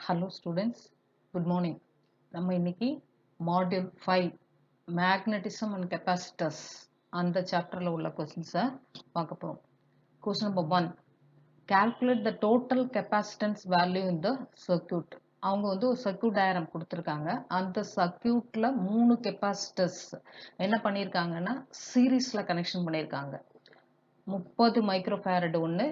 Hello students, good morning. நம்ம இன்னைக்கு module 5 magnetism and capacitors அந்த சாப்டர்ல உள்ள கொஸ்டின்ஸை பார்க்க போறோம். Question number 1. Calculate the total capacitance value in the circuit. அவங்க வந்து ஒரு சர்க்யூட் டயக்ராம் கொடுத்துருக்காங்க. அந்த சர்க்யூட்ல 3 கெப்பாசிட்டர்ஸ் என்ன பண்ணியிருக்காங்கன்னா சீரீஸ்ல கனெக்ஷன் பண்ணியிருக்காங்க. 30 மைக்ரோஃபாரட் ஒன்று,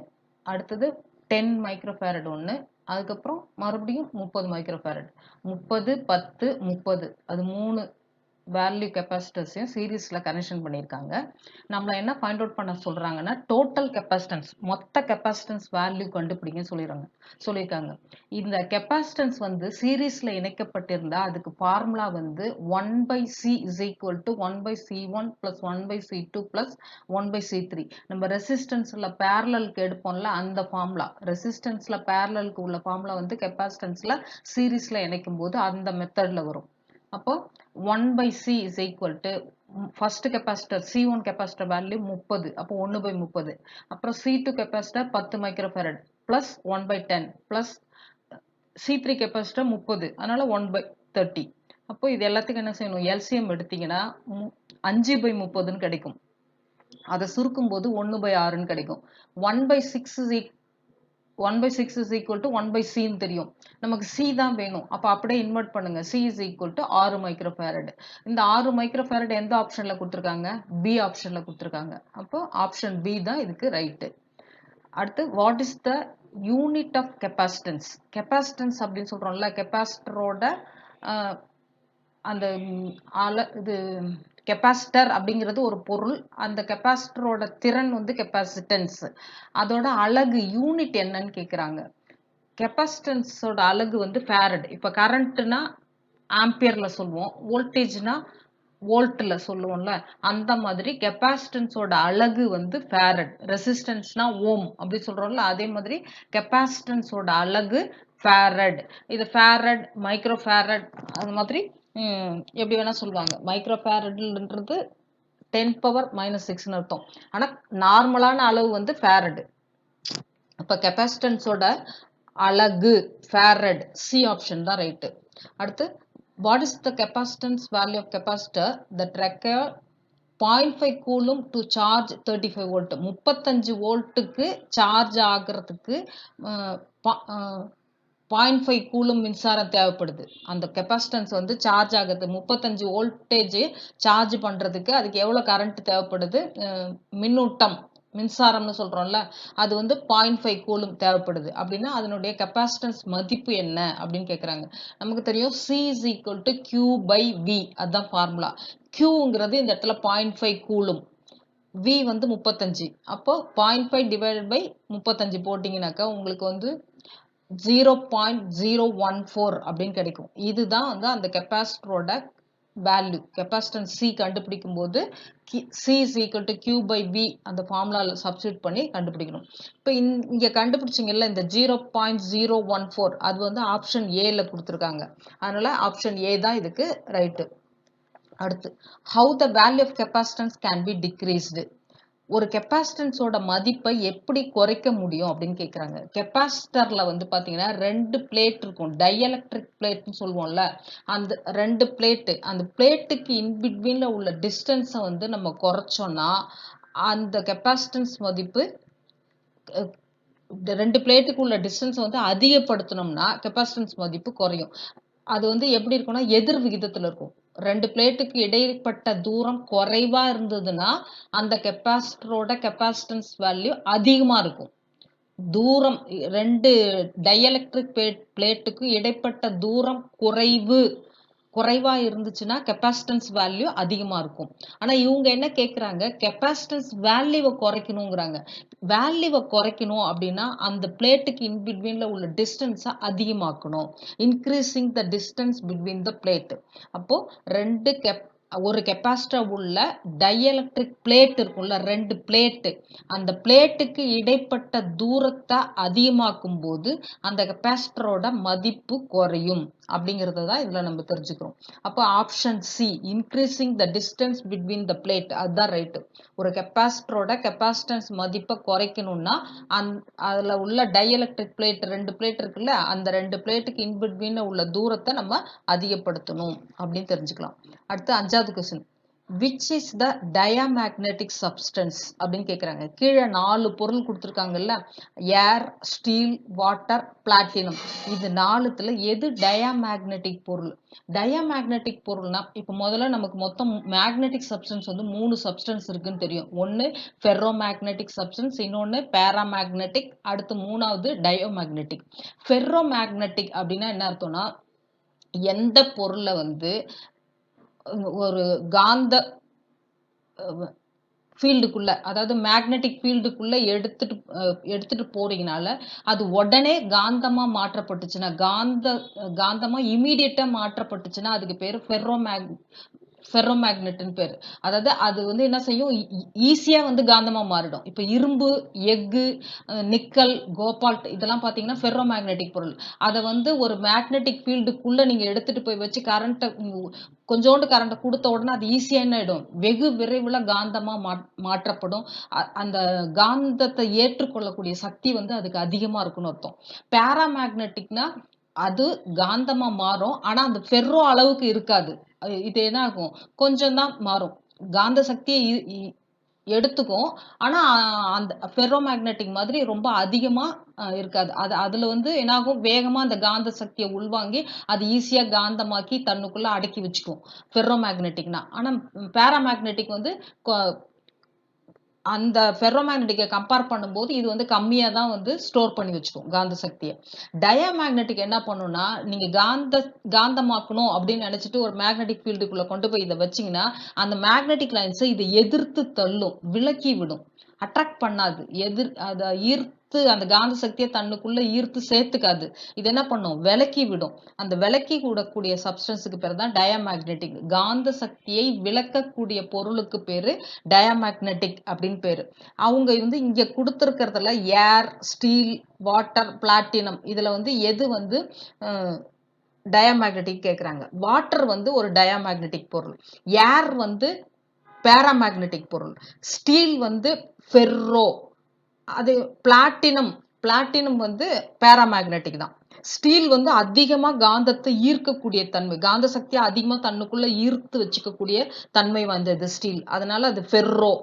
அடுத்தது 10 மைக்ரோஃபாரட் ஒன்று, அதுக்கப்புறம் மறுபடியும் 30 மைக்ரோஃபாரட். 30 10 30 அது 3 வேல்யூ கெப்பாசிட்டர்ஸையும் சீரீஸ்ல கனெக்ஷன் பண்ணியிருக்காங்க. நம்மள என்ன ஃபைண்ட் அவுட் பண்ண சொல்றாங்கன்னா டோட்டல் கெப்பாசிட்டன்ஸ், மொத்த கெப்பாசிட்டன்ஸ் வேல்யூ கண்டுபிடிங்க சொல்லியிருக்காங்க. இந்த கெப்பாசிட்டன்ஸ் வந்து சீரீஸ்ல இணைக்கப்பட்டிருந்தா அதுக்கு ஃபார்முலா வந்து 1/C is equal to 1/C1 plus 1/C2 plus 1/C3. நம்ம ரெசிஸ்டன்ஸ்ல பேரலலுக்கு எடுப்போம்ல அந்த ஃபார்முலா, ரெசிஸ்டன்ஸ்ல பேரலலுக்கு உள்ள ஃபார்முலா வந்து கெப்பாசிட்டன்ஸ்ல சீரீஸ்ல இணைக்கும் போது அந்த மெத்தட்ல வரும். அப்போ 1/C is equal to first capacitor C1 capacitor value 30, அப்போ 1/30. அப்புறம் C2 capacitor 10 microfarad plus 1/10 plus C3 capacitor 30, அதனால 1/30. அப்போ இது எல்லாத்துக்கும் என்ன செய்யணும், LCM எடுத்தீங்கன்னா 5/30ன்னு கிடைக்கும். அதை சுருக்கும் போது 1/6ன்னு கிடைக்கும். 1/6 is equal to 1/C ன்னு தெரியும். நமக்கு C தான் வேணும். அப்போ அப்படியே இன்வெர்ட் பண்ணுங்க. C is equal to 6 microfarad. இந்த 6 மைக்ரோஃபாரட் எந்த ஆப்ஷன்ல கொடுத்துருக்காங்க? B ஆப்ஷன்ல கொடுத்துருக்காங்க. அப்போ ஆப்ஷன் B தான் இதுக்கு ரைட்டு. அடுத்து what is the unit of capacitance? Capacitance அப்படின்னு சொல்றோம்ல, கெப்பாசிட்டரோட அந்த இது கெப்பாசிட்டர் அப்படிங்கிறது ஒரு பொருள். அந்த கெப்பாசிட்டரோட திறன் வந்து கெப்பாசிட்டன்ஸ். அதோட அலகு யூனிட் என்னன்னு கேட்குறாங்க. கெப்பாசிட்டன்ஸோட அலகு வந்து ஃபேரட். இப்போ கரண்ட்னா ஆம்பியர்ல சொல்லுவோம், வோல்டேஜ்னா வோல்ட்ல சொல்லுவோம்ல, அந்த மாதிரி கெப்பாசிட்டன்ஸோட அலகு வந்து ஃபேரட். ரெசிஸ்டன்ஸ்னா ஓம் அப்படி சொல்றோம்ல, அதே மாதிரி கெப்பாசிட்டன்ஸோட அலகு ஃபேரட். இது ஃபேரட், மைக்ரோஃபாரட், அது மாதிரி எப்படி வேணா சொல்லுவாங்க. மைக்ரோஃபாரட்ன்றது 10⁻⁻⁶ அர்த்தம். ஆனா நார்மலான அளவு வந்து ஃபேரட். அப்ப கெப்பாசிட்டன்ஸோட அலகு ஃபேரட், சி ஆப்ஷன் தான் ரைட்டு. அடுத்து what is the capacitance value of capacitor that require 0.5 coulomb to charge 35 volt. 35 வோல்ட்டுக்கு சார்ஜ் ஆகிறதுக்கு 0.5 கூலும் மின்சாரம் தேவைப்படுது. அந்த கெப்பாசிட்டன்ஸ் வந்து சார்ஜ் ஆகுது, 35 வோல்டேஜ் சார்ஜ் பண்றதுக்கு அதுக்கு எவ்வளவு கரண்ட் தேவைப்படுது, மின்னூட்டம், மின்சாரம்னு சொல்றோம்ல, அது வந்து 0.5 கூலும் தேவைப்படுது. அப்படின்னா அதனுடைய கெப்பாசிட்டன்ஸ் மதிப்பு என்ன அப்படின்னு கேட்குறாங்க. நமக்கு தெரியும் C is equal to Q/V, அதுதான் ஃபார்முலா. Qங்கிறது இந்த இடத்துல 0.5 கூலும், V வந்து 35. அப்போ 0.5 டிவைடட் பை 35 போட்டிங்கனாக்கா உங்களுக்கு வந்து 0.014 அப்படின்னு கிடைக்கும். இதுதான் வந்து அந்த கெப்பாசிட்டரோட வேல்யூ. கெப்பாசிட்டன்ஸ் C கண்டுபிடிக்கும் போது C is equal to Q/V அந்த ஃபார்முலாவில் சப்ஸ்டியூட் பண்ணி கண்டுபிடிக்கணும். இப்போ இங்கே கண்டுபிடிச்சிங்கல்ல இந்த 0.014, அது வந்து ஆப்ஷன் ஏல கொடுத்துருக்காங்க. அதனால ஆப்ஷன் ஏ தான் இதுக்கு ரைட்டு. அடுத்து how the value of capacitance can be decreased. ஒரு கெப்பாசிட்டன்ஸோட மதிப்பை எப்படி குறைக்க முடியும் அப்படின்னு கேட்குறாங்க. கெப்பாசிட்டர்ல வந்து பார்த்தீங்கன்னா 2 பிளேட் இருக்கும், டைஎலக்ட்ரிக் பிளேட்னு சொல்லுவோம்ல, அந்த 2 பிளேட்டு, அந்த பிளேட்டுக்கு இன்பிட்வீன்ல உள்ள டிஸ்டன்ஸை வந்து நம்ம குறைச்சோம்னா அந்த கெப்பாசிட்டன்ஸ் மதிப்பு, 2 பிளேட்டுக்கு உள்ள டிஸ்டன்ஸை வந்து அதிகப்படுத்தணும்னா கெப்பாசிட்டன்ஸ் மதிப்பு குறையும். அது வந்து எப்படி இருக்கும்னா எதிர் விகிதத்தில் இருக்கும். 2 பிளேட்டுக்கு இடைப்பட்ட தூரம் குறைவா இருந்ததுன்னா அந்த கெப்பாசிட்டரோட கெப்பாசிட்டன்ஸ் வேல்யூ அதிகமா இருக்கும். தூரம் 2 டைஎலக்ட்ரிக் பிளேட்டுக்கு இடைப்பட்ட தூரம் குறைவா இருந்துச்சுன்னா கெப்பாசிட்டன்ஸ் வேல்யூ அதிகமா இருக்கும். ஆனா இவங்க என்ன கேட்குறாங்க, கெப்பாசிட்டன்ஸ் வேல்யூவை குறைக்கணுங்கிறாங்க. வேல்யூவை குறைக்கணும் அப்படின்னா அந்த பிளேட்டுக்கு இன்பிட்வீன்ல உள்ள டிஸ்டன்ஸை அதிகமாக்கணும். Increasing the distance between the plate. அப்போ ஒரு கெப்பாசிட்டர் உள்ள டைஎலக்ட்ரிக் பிளேட் இருக்கும்ல, 2 பிளேட்டு, அந்த பிளேட்டுக்கு இடைப்பட்ட தூரத்தை அதிகமாக்கும் போது அந்த கெப்பாசிட்டரோட மதிப்பு குறையும். அப்படிங்கறத தான் இதுல நம்ம தெரிஞ்சுக்கிறோம். அப்போ option C increasing the distance between the plate, அதுதான் ரைட்டு. ஒரு கெப்பாசிட்டரோட கெப்பாசிட்டன்ஸ் மதிப்பை குறைக்கணும்னா அதுல உள்ள டைஎலக்ட்ரிக் பிளேட் 2 பிளேட் இருக்குல்ல, அந்த 2 பிளேட்டுக்கு இன்பிட்வீன் உள்ள தூரத்தை நம்ம அதிகப்படுத்தணும் அப்படின்னு தெரிஞ்சுக்கலாம். அடுத்து 5வது question, which is the diamagnetic substance அப்படின்னு கேட்குறாங்க. கீழே 4 பொருள் கொடுத்துருக்காங்கல்ல, ஏர், ஸ்டீல், வாட்டர், பிளாட்டினம். இது 4த்துல எது டயாமேக்னெட்டிக் பொருள்? டயாமேக்னெட்டிக் பொருள்னா இப்போ முதல்ல நமக்கு மொத்தம் மேக்னெட்டிக் சப்ஸ்டன்ஸ் வந்து 3 சப்ஸ்டன்ஸ் இருக்குன்னு தெரியும். ஒன்று ஃபெர்ரோமேக்னெட்டிக் சப்ஸ்டன்ஸ், இன்னொன்று பேராமேக்னெட்டிக், அடுத்து 3வது டயோமேக்னெட்டிக். ஃபெர்ரோமேக்னெட்டிக் அப்படின்னா என்ன அர்த்தம்னா, எந்த பொருளை வந்து ஒரு காந்த ஃபீல்டுக்குள்ள, அதாவது மேக்னெட்டிக் ஃபீல்டுக்குள்ள எடுத்துட்டு போறீங்கனால அது உடனே காந்தமா மாற்றப்பட்டுச்சுன்னா, காந்தமா இமீடியட்டா மாற்றப்பட்டுச்சுன்னா அதுக்கு பேரு ஃபெர்ரோமேக்னெட்னு பேரு. அதாவது அது வந்து என்ன செய்யும், ஈஸியா வந்து காந்தமா மாறிடும். இப்ப இரும்பு, எஃகு, நிக்கல், கோபால்ட் இதெல்லாம் பாத்தீங்கன்னா ஃபெர்ரோமேக்னெட்டிக் பொருள். அதை வந்து ஒரு மேக்னெட்டிக் ஃபீல்டுக்குள்ள நீங்க எடுத்துட்டு போய் வச்சு கொஞ்சோண்டு கரண்ட்டை கொடுத்த உடனே அது ஈஸியா என்ன ஆயிடும், வெகு விரைவில் காந்தமா மாற்றப்படும். அந்த காந்தத்தை ஏற்றுக்கொள்ளக்கூடிய சக்தி வந்து அதுக்கு அதிகமா இருக்குன்னு அர்த்தம். பேராமேக்னெட்டிக்னா அது காந்தமா மாறும், ஆனா அந்த ஃபெர்ரோ அளவுக்கு இருக்காது. இது என்ன ஆகும், கொஞ்சம் தான் மாறும், காந்த சக்தியை எடுத்துக்கும், ஆனா அந்த ஃபெர்ரோமேக்னெட்டிக் மாதிரி ரொம்ப அதிகமா இருக்காது. அதுல வந்து என்னாகும், வேகமா அந்த காந்த சக்தியை உள்வாங்கி அது ஈஸியா காந்தமாக்கி தன்னுக்குள்ள அடக்கி வச்சுக்கும் ஃபெர்ரோமேக்னெட்டிக்னா. ஆனா பேராமேக்னெட்டிக் வந்து அந்த ஃபெர்ரோமேக்னெட்டிக்கை கம்பேர் பண்ணும்போது இது வந்து கம்மியா தான் வந்து ஸ்டோர் பண்ணி வச்சுக்கும் காந்த சக்தியை. டயாமேக்னெட்டிக் என்ன பண்ணும்னா, நீங்க காந்தமாக்கணும் அப்படின்னு நினைச்சிட்டு ஒரு மேக்னெட்டிக் ஃபீல்டுக்குள்ள கொண்டு போய் இதை வச்சீங்கன்னா அந்த மேக்னெட்டிக் லைன்ஸை இதை எதிர்த்து தள்ளும், விலக்கி விடும், அட்ராக்ட் பண்ணாது, அதை ஈர்த்து அந்த காந்த சக்தியை தன்னுக்குள்ள ஈர்த்து சேர்த்துக்காது. இது என்ன பண்ணும், விலக்கி விடும். அந்த விலக்கி விடக்கூடிய சப்ஸ்டன்ஸுக்கு பேர் தான் டயாமேக்னெட்டிக். காந்த சக்தியை விலக்கக்கூடிய பொருளுக்கு பேரு டயாமேக்னெட்டிக் அப்படின்னு பேரு. அவங்க வந்து இங்க கொடுத்துருக்கிறதுல ஏர், ஸ்டீல், வாட்டர், பிளாட்டினம் இதுல வந்து எது வந்து டயாமேக்னெட்டிக் கேட்குறாங்க. வாட்டர் வந்து ஒரு டயாமேக்னெட்டிக் பொருள், ஏர் வந்து பேராமேக்னெட்டிக் பொருள், ஸ்டீல் வந்து ஃபெர்ரோ, அது பிளாட்டினம் வந்து பேராமேக்னெட்டிக் தான். ஸ்டீல் வந்து அதிகமா காந்தத்தை ஈர்க்கக்கூடிய தன்மை, காந்த சக்தியை அதிகமா தன்னுக்குள்ள ஈர்த்து வச்சுக்கக்கூடிய தன்மை வாய்ந்தது ஸ்டீல், அதனால அது ஃபெர்ரோ.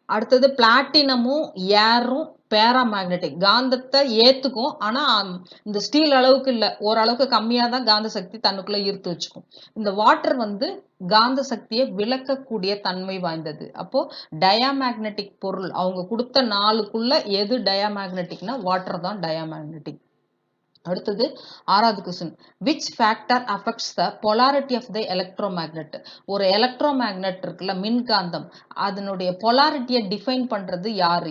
அடுத்தது பிளாட்டினமும் ஏரும் பேராமேக்னெட்டிக், காந்தத்தை ஏத்துக்கும், ஆனா இந்த ஸ்டீல் அளவுக்கு இல்ல, ஓரளவுக்கு கம்மியா தான் காந்த சக்தி தன்னுக்குள்ள ஈர்த்து வச்சுக்கும். இந்த வாட்டர் வந்து காந்த சக்தியை விலக்கக்கூடிய தன்மை வாய்ந்தது. அப்போ டயாமேக்னெட்டிக் பொருள் அவங்க கொடுத்த 4க்குள்ள எது டயாமேக்னெட்டிக்னா வாட்டர் தான் டயாமேக்னெட்டிக். அடுத்தது 6வது question, which factor affects the polarity of the electromagnet? ஒரு எலக்ட்ரோமேக்னெட் இருக்குல்ல, மின்காந்தம், அதனுடைய பொலாரிட்டியை டிஃபைன் பண்றது யாரு,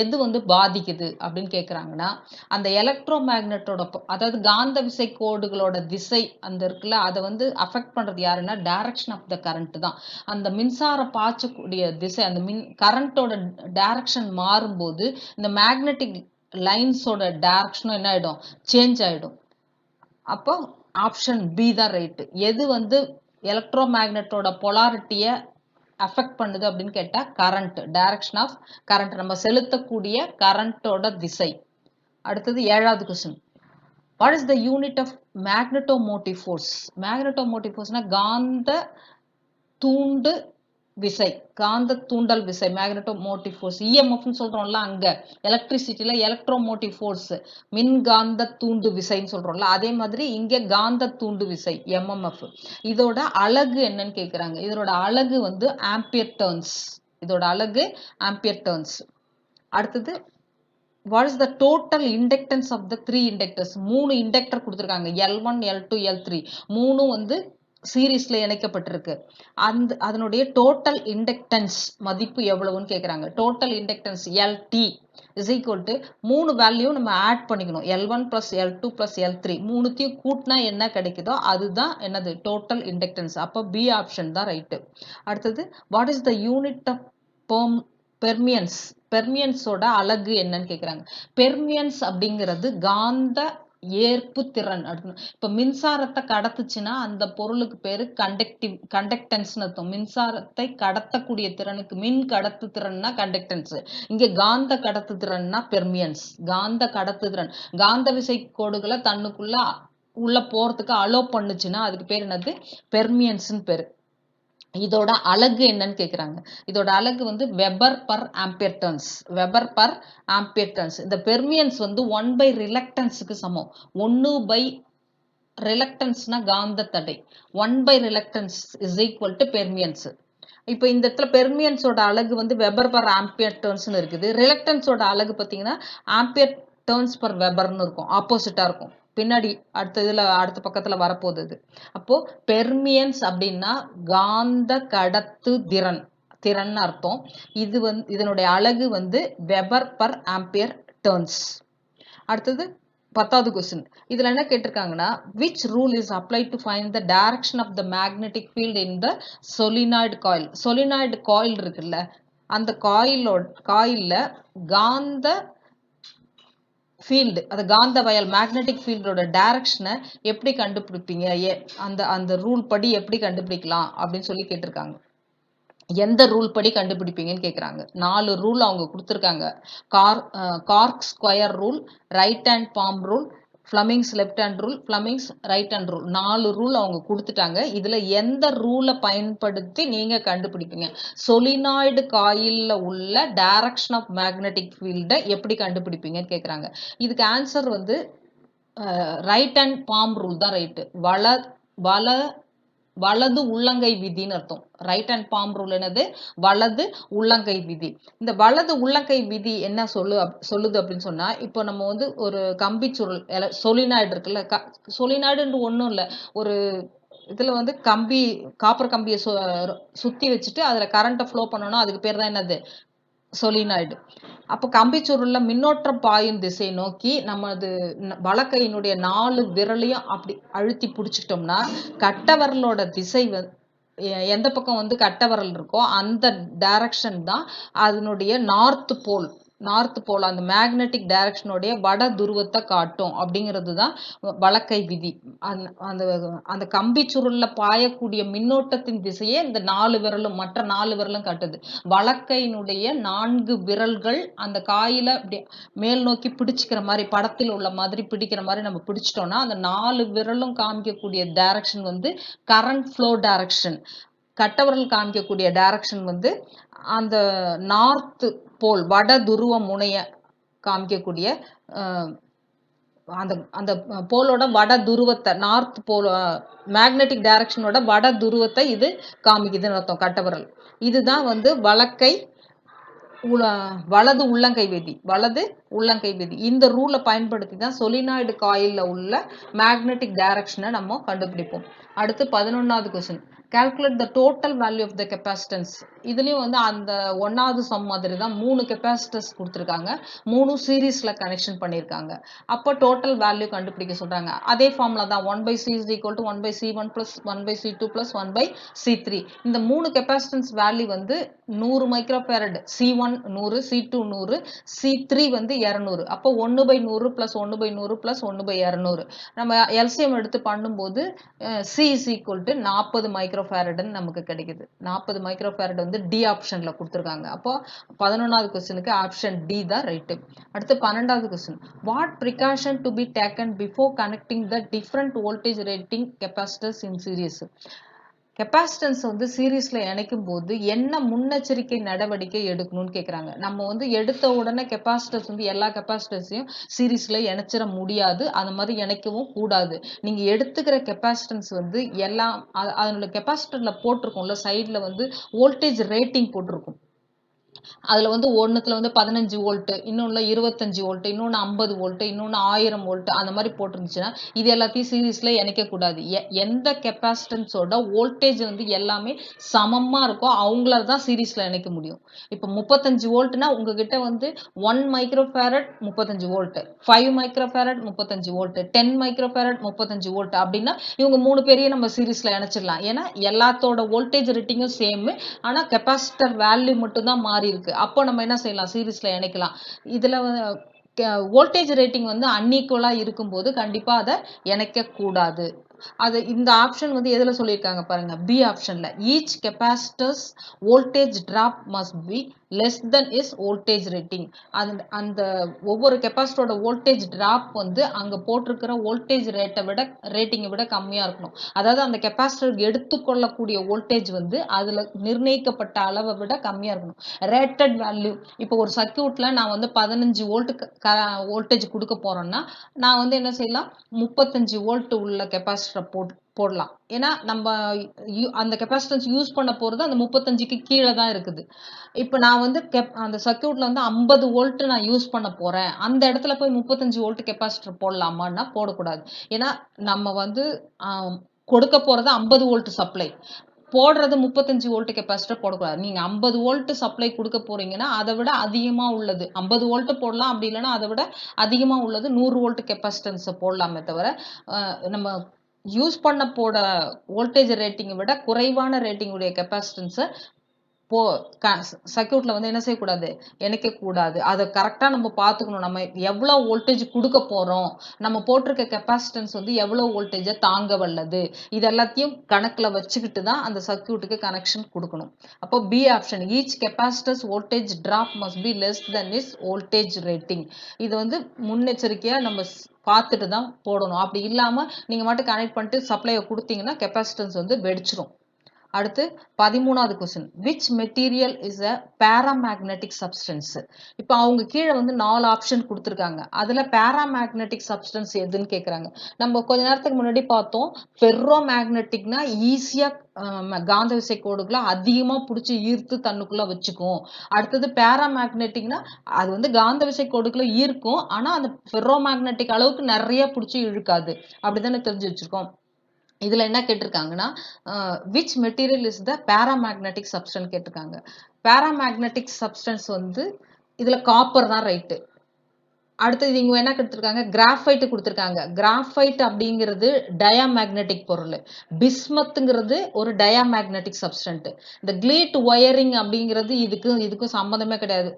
எது வந்து பாதிக்குது அப்படின்னு கேட்குறாங்கன்னா, அந்த எலக்ட்ரோமேக்னெட்டோட அதாவது காந்த விசை கோடுகளோட திசை அந்த இருக்குல்ல, அதை வந்து அஃபெக்ட் பண்றது யாருன்னா டைரக்ஷன் ஆஃப் த கரண்ட் தான். அந்த மின்சாரம் பாய்ச்சக்கூடிய திசை, அந்த கரண்டோட டைரக்ஷன் மாறும்போது இந்த மேக்னெட்டிக் லைன்ஸோட டைரக்ஷனும் என்ன ஆயிடும், சேஞ்ச் ஆயிடும். அப்போ ஆப்ஷன் பி தான் ரைட்டு. எது வந்து எலக்ட்ரோமேக்னெட்டோட பொலாரிட்டியை அஃபெக்ட் பண்ணுது அப்படின்னு கேட்டா கரண்ட், டைரக்ஷன் ஆஃப் கரண்ட், நம்ம செலுத்தக்கூடிய கரண்டோட திசை. அடுத்தது 7வது question, what is the unit of magnetomotive force? Magnetomotive ஃபோர்ஸ்னா காந்த தூண்டு விசை, காந்த தூண்டல் விசை, மேக்னெட்டோமோட்டிவ் ஃபோர்ஸ். இஎம்எஃப்னு சொல்றோம்ல, அங்க எலக்ட்ரிசிட்டியில எலக்ட்ரோமோட்டிவ் ஃபோர்ஸ், மின்காந்த தூண்டு விசைன்னு சொல்றோம்ல, அதே மாதிரி இங்க காந்த தூண்டு விசை எம்எம்எஃப். இதோட அலகு என்னன்னு கேக்குறாங்க. இதோட அலகு வந்து ஆம்பியர் டர்ன்ஸ். இதோட அலகு ஆம்பியர் டர்ன்ஸ். அடுத்தது, what is the total inductance of the 3 inductors? 3 inductor கொடுத்துருக்காங்க, L1, L2, L3, 3 வந்து சீரீஸ்ல இணைக்கப்பட்டிருக்கு. அதனுடைய டோட்டல் இண்டக்டன்ஸ் மதிப்பு எவ்வளவுன்னு கேட்குறாங்க. Total inductance LT is equal to 3 value நம்ம ஆட் பண்ணிக்கணும், L1 + L2 + L3 மூணுத்தையும் கூட்டினா என்ன கிடைக்குதோ அதுதான் என்னது டோட்டல் இண்டக்டன்ஸ். அப்போ பி ஆப்ஷன் தான் ரைட்டு. அடுத்தது, what is the unit of permeance? பெர்மியன்ஸோட அலகு என்னன்னு கேட்குறாங்க. பெர்மியன்ஸ் அப்படிங்கிறது காந்த ஏற்பு திறன். இப்ப மின்சாரத்தை கடத்துச்சுன்னா அந்த பொருளுக்கு பேரு கண்டக்டன்ஸ்னு அர்த்தம். மின்சாரத்தை கடத்தக்கூடிய திறனுக்கு மின் கடத்து திறன்னா கண்டக்டன்ஸ். இங்க காந்த கடத்து திறன்னா பெர்மியன்ஸ். காந்த கடத்து திறன், காந்த விசை கோடுகளை தன்னுக்குள்ள உள்ள போறதுக்கு அலோ பண்ணுச்சுன்னா அதுக்கு பேர் என்னது? பெர்மியன்ஸ்னு பேரு. இதோட அலகு என்னன்னு கேக்குறாங்க. இதோட அலகு வந்து weber per ampere turns. Weber per ampere turns. இந்த பெர்மியன்ஸ் வந்து 1 ரிலக்டன்ஸுக்கு சமம். 1 ரிலக்டன்ஸ்னா காந்த தடை. 1 ரிலக்டன்ஸ் இஸ் ஈக்குவல் டு பெர்மியன்ஸ். இப்போ இந்த இடத்துல பெர்மியன்ஸோட அலகு வந்து வெபர் பர் ஆம்பியர் டர்ன்ஸ்னு இருக்குது. ரிலக்டன்ஸோட அலகு பார்த்தீங்கன்னா ஆம்பியர் டர்ன்ஸ் பர் வெபர்னு இருக்கும். ஆப்போசிட்டா இருக்கும். பின்னாடி அடுத்த பக்கத்துல வரப்போகுது. அப்போ பெர்மியன்ஸ் அப்படின்னா காந்த கடத்து திறன் அர்த்தம். இது வந்து இதனுடைய அலகு வந்து வெபர் பர் ஆம்பியர் டர்ன்ஸ். அடுத்தது 10வது கொஸ்டின். இதுல என்ன கேட்டிருக்காங்கன்னா, which rule is applied to find the direction of the magnetic field in the solenoid coil? solenoid coil இருக்குல்ல, அந்த காயில்ல காந்த ஃபீல்டு, அது காந்த வயல் மேக்னெட்டிக் ஃபீல்டோட டைரக்ஷனை எப்படி கண்டுபிடிப்பீங்க? அந்த ரூல் படி எப்படி கண்டுபிடிக்கலாம் அப்படின்னு சொல்லி கேட்டிருக்காங்க. எந்த ரூல் படி கண்டுபிடிப்பீங்கன்னு கேட்குறாங்க. 4 ரூல் அவங்க கொடுத்துருக்காங்க. Corkscrew rule, right hand palm rule, Fleming's left hand rule, Fleming's right hand rule. 4 rule அவங்க கொடுத்துட்டாங்க. இதுல எந்த ரூலை பயன்படுத்தி நீங்க கண்டுபிடிப்பீங்க? சொலினாய்டு காயில்ல உள்ள டைரக்ஷன் ஆஃப் மேக்னெட்டிக் ஃபீல்டை எப்படி கண்டுபிடிப்பீங்கன்னு கேட்குறாங்க. இதுக்கு ஆன்சர் வந்து ரைட் ஹேண்ட் பாம் ரூல் தான் ரைட்டு. வலது உள்ளங்கை விதின்னு அர்த்தம். ரைட் ஹேண்ட் பாம் ரூல் என்னது? வலது உள்ளங்கை விதி. இந்த வலது உள்ளங்கை விதி என்ன சொல்லுது அப்படின்னு சொன்னா, இப்போ நம்ம வந்து ஒரு கம்பி சுருள் சொலினாய்டு இருக்குல்ல, சொலினாய்டுன்னு ஒன்றும் இல்லை, ஒரு இதுல வந்து காப்பர் கம்பியை சுத்தி வச்சுட்டு அதுல கரண்ட்டை ஃப்ளோ பண்ணணும். அதுக்கு பேர் தான் என்னது? சொலினாய்டு. அப்போ கம்பிச்சுருள்ல மின்னோட்டம் பாயும் திசை நோக்கி நமது வலக்கையினுடைய 4 விரலையும் அப்படி அழுத்தி பிடிச்சிட்டோம்னா கட்டை விரலோட திசை எந்த பக்கம் வந்து கட்டை விரல் இருக்கோ அந்த டைரக்ஷன் தான் அதனுடைய நார்த் போல் அந்த மேக்னெட்டிக் டைரக்ஷனுடைய வட துருவத்தை காட்டும் அப்படிங்கிறது தான் வலக்கை விதி. அந்த கம்பி சுருள்ல பாயக்கூடிய மின்னோட்டத்தின் திசையே இந்த 4 விரலும் மற்ற 4 விரலும் காட்டுது. வலக்கையினுடைய 4 விரல்கள் அந்த காயில அப்படி மேல் நோக்கி பிடிச்சிக்கிற மாதிரி, படத்தில் உள்ள மாதிரி பிடிக்கிற மாதிரி நம்ம பிடிச்சிட்டோம்னா அந்த 4 விரலும் காமிக்கக்கூடிய டைரக்ஷன் வந்து கரண்ட் ஃப்ளோ டைரக்ஷன். கட்டவிரல் காமிக்கக்கூடிய டைரக்ஷன் வந்து அந்த நார்த் போல் வட துருவ முனைய காமிக்கக்கூடிய அந்த போலோட வட துருவத்தை, நார்த் போல் மேக்னெட்டிக் டைரக்ஷனோட வட துருவத்தை இது காமிக்குதுன்னு அர்த்தம் கட்டவிரல். இதுதான் வந்து வலது உள்ளங்கை விதி. இந்த ரூலை பயன்படுத்தி தான் சொலினாய்டு காயில்ல உள்ள மேக்னெட்டிக் டைரக்ஷனை நம்ம கண்டுபிடிப்போம். அடுத்து 11வது question. calculate the total value of the capacitance. இதுலயும் வந்து அந்த 1வது சம் மாதிரி தான் 3 கெப்பாசிட்டர்ஸ் கொடுத்துருக்காங்க. 3 சீரீஸ்ல கனெக்ஷன் பண்ணியிருக்காங்க. அப்போ டோட்டல் வேல்யூ கண்டுபிடிக்க சொல்றாங்க. அதே ஃபார்முலா தான் 1/c is equal to 1/c1 plus 1/c2 plus 1/c3. இந்த 3 கெப்பாசிட்டன்ஸ் வேல்யூ வந்து 100 மைக்ரோஃபாரட். C1 100, C2 100, C3 வந்து 200. அப்போ 1/100 plus 1/100 plus 1/200. நம்ம எல்சிஎம் எடுத்து பண்ணும்போது C is equal to 40 மைக்ரோஃபாரட்னு நமக்கு கிடைக்குது. 40 மைக்ரோஃபாரட் வந்து டி ஆப்ஷன்ல கொடுத்துருக்காங்க. அப்போ 11வது கொஸ்டினுக்கு ஆப்ஷன் டி தான் ரைட்டு. அடுத்து 12வது question. What precaution to be taken before connecting the different voltage rating capacitors in series? Capacitance வந்து சீரீஸ்ல இணைக்கும் போது என்ன முன்னெச்சரிக்கை நடவடிக்கை எடுக்கணும்னு கேட்குறாங்க. நம்ம வந்து எடுத்த உடனே கெப்பாசிட்டர்ஸ் வந்து எல்லா கெப்பாசிட்டர்ஸையும் சீரீஸ்ல இணைச்சிட முடியாது. அந்த மாதிரி இணைக்கவும் கூடாது. நீங்க எடுத்துக்கிற கெப்பாசிட்டன்ஸ் வந்து எல்லாம் அதனோட கெப்பாசிட்டர்ல போட்டிருக்கும்ல, சைட்ல வந்து வோல்டேஜ் ரேட்டிங் போட்டிருக்கும். அதுல வந்து ஒன்னுத்துல வந்து 15 வோல்ட், இன்னொன்னு 25 வோல்ட், இன்னொன்னு 50 வோல்ட், இன்னொன்னு 1000 வோல்ட் அந்த மாதிரி போட்டிருந்துச்சுன்னா இது எல்லாத்தையும் சீரீஸ்ல இணைக்க கூடாது. எந்த கெப்பாசிட்டன்ஸோட வோல்டேஜ் வந்து எல்லாமே சமமா இருக்கோ அவங்கள தான் சீரீஸ்ல இணைக்க முடியும். இப்போ 35 வோல்ட்னா உங்ககிட்ட வந்து 1 microfarad 35 volt, 5 microfarad 35 volt, 10 microfarad 35 volt அப்படின்னா இவங்க 3 பேரையும் நம்ம சீரீஸ்ல இணைச்சிடலாம். ஏன்னா எல்லாத்தோட வோல்டேஜ் ரேட்டிங்கும் சேம், ஆனா கெப்பாசிட்டர் வேல்யூ மட்டும் தான் மாறி இருக்கு. அப்போ நம்ம என்ன செய்யலாம்? சீரீஸ்ல இணைக்கலாம். இதுல வோல்டேஜ் ரேட்டிங் வந்து அன்ஈக்குவலா இருக்கும்போது கண்டிப்பா அதை இணைக்க கூடாது. அது இந்த ஆப்ஷன் வந்து எதுல சொல்லியிருக்காங்க பாருங்க, பி ஆப்ஷன்ல. Each capacitor's voltage drop must be less than is voltage rating. அந்த ஒவ்வொரு கெப்பாசிட்டரோட வோல்டேஜ் டிராப் வந்து அங்க போட்டிருக்கிற வோல்டேஜ் ரேட்டிங்கை விட கம்மியா இருக்கணும். அதாவது அந்த கெப்பாசிட்டர் எடுத்துக்கொள்ளக்கூடிய வோல்டேஜ் வந்து அதுல நிர்ணயிக்கப்பட்ட அளவை விட கம்மியா இருக்கணும். ரேட்டட் வேல்யூ, இப்போ ஒரு சர்க்கியூட்ல நான் வந்து 15 வோல்டேஜ் கொடுக்க போறேன்னா நான் வந்து என்ன செய்யலாம், 35 வோல்ட் உள்ள கெப்பாசிட்டரை போடலாம். ஏன்னா நம்ம அந்த கெப்பாசிட்டன்ஸ் யூஸ் பண்ண போறது அந்த 35க்கு கீழே தான் இருக்குது. இப்போ நான் வந்து அந்த சர்க்கியூட்ல வந்து 50 வோல்ட் நான் யூஸ் பண்ண போறேன், அந்த இடத்துல போய் 35 வோல்ட் கெப்பாசிட்டர் போடலாமான்னா போடக்கூடாது. ஏன்னா நம்ம வந்து கொடுக்க போறது 50 வோல்ட் சப்ளை, போடுறது 35 வோல்ட் கெப்பாசிட்டர் போடக்கூடாது. நீங்க 50 வோல்ட் சப்ளை கொடுக்க போறீங்கன்னா அதை விட அதிகமா உள்ளது 50 வோல்ட் போடலாம், அப்படி இல்லைன்னா அதை விட அதிகமா உள்ளது 100 வோல்ட் கெப்பாசிட்டன்ஸ் போடலாமே தவிர நம்ம யூஸ் பண்ண போட வோல்டேஜ் ரேட்டிங்கை விட குறைவான ரேட்டிங் உடைய கெப்பாசிட்டன்ஸை சர்க்கியூட்ல வந்து என்ன செய்யக்கூடாது, இணைக்க கூடாது. அதை கரெக்டா நம்ம பார்த்துக்கணும். நம்ம எவ்வளவு வோல்டேஜ் கொடுக்க போறோம், நம்ம போட்டிருக்க கெப்பாசிட்டன்ஸ் வந்து எவ்வளவு வோல்டேஜை தாங்க வல்லது, இது எல்லாத்தையும் கணக்குல வச்சுக்கிட்டு தான் அந்த சர்க்கியூட்டுக்கு கனெக்ஷன் கொடுக்கணும். அப்போ B option, each capacitor's voltage drop must be less than is voltage rating. இது வந்து முன்னெச்சரிக்கையா நம்ம பார்த்துட்டு தான் போடணும். அப்படி இல்லாம நீங்க மட்டும் கனெக்ட் பண்ணிட்டு சப்ளையை கொடுத்தீங்கன்னா கெப்பாசிட்டன்ஸ் வந்து வெடிச்சிரும். அடுத்து 13வது question, which material is a paramagnetic substance. இப்போ அவங்க கீழே வந்து 4 ஆப்ஷன் கொடுத்துருக்காங்க. அதுல பேராமேக்னெட்டிக் சப்ஸ்டன்ஸ் எதுன்னு கேட்குறாங்க. நம்ம கொஞ்ச நேரத்துக்கு முன்னாடி பார்த்தோம், ஃபெர்ரோ மேக்னெட்டிக்னா ஈஸியா காந்த விசை கோடுகளை அதிகமா பிடிச்சி ஈர்த்து தன்னுக்குள்ள வச்சுக்கும். அடுத்தது பேராமேக்னெட்டிக்னா அது வந்து காந்த விசை கோடுகளை ஈர்க்கும், ஆனா அந்த ஃபெர்ரோ மேக்னெட்டிக் அளவுக்கு நிறைய பிடிச்சி இழுக்காது. அப்படித்தானே தெரிஞ்சு வச்சிருக்கோம். இதுல என்ன கேட்டிருக்காங்கன்னா, which material is the paramagnetic substance கேட்டிருக்காங்க. பேராமேக்னெட்டிக் சப்ஸ்டன்ஸ் வந்து இதுல காப்பர் தான் ரைட்டு. அடுத்தது இங்க என்ன கொடுத்துருக்காங்க, கிராஃபைட் கொடுத்துருக்காங்க. கிராஃபைட் அப்படிங்கிறது டயாமேக்னெட்டிக் பொருள். பிஸ்மத்துங்கிறது ஒரு டயாமேக்னெட்டிக் சப்ஸ்டன்ட். இந்த கிளீட் ஒயரிங் அப்படிங்கிறது இதுக்கும் சம்மந்தமே கிடையாது,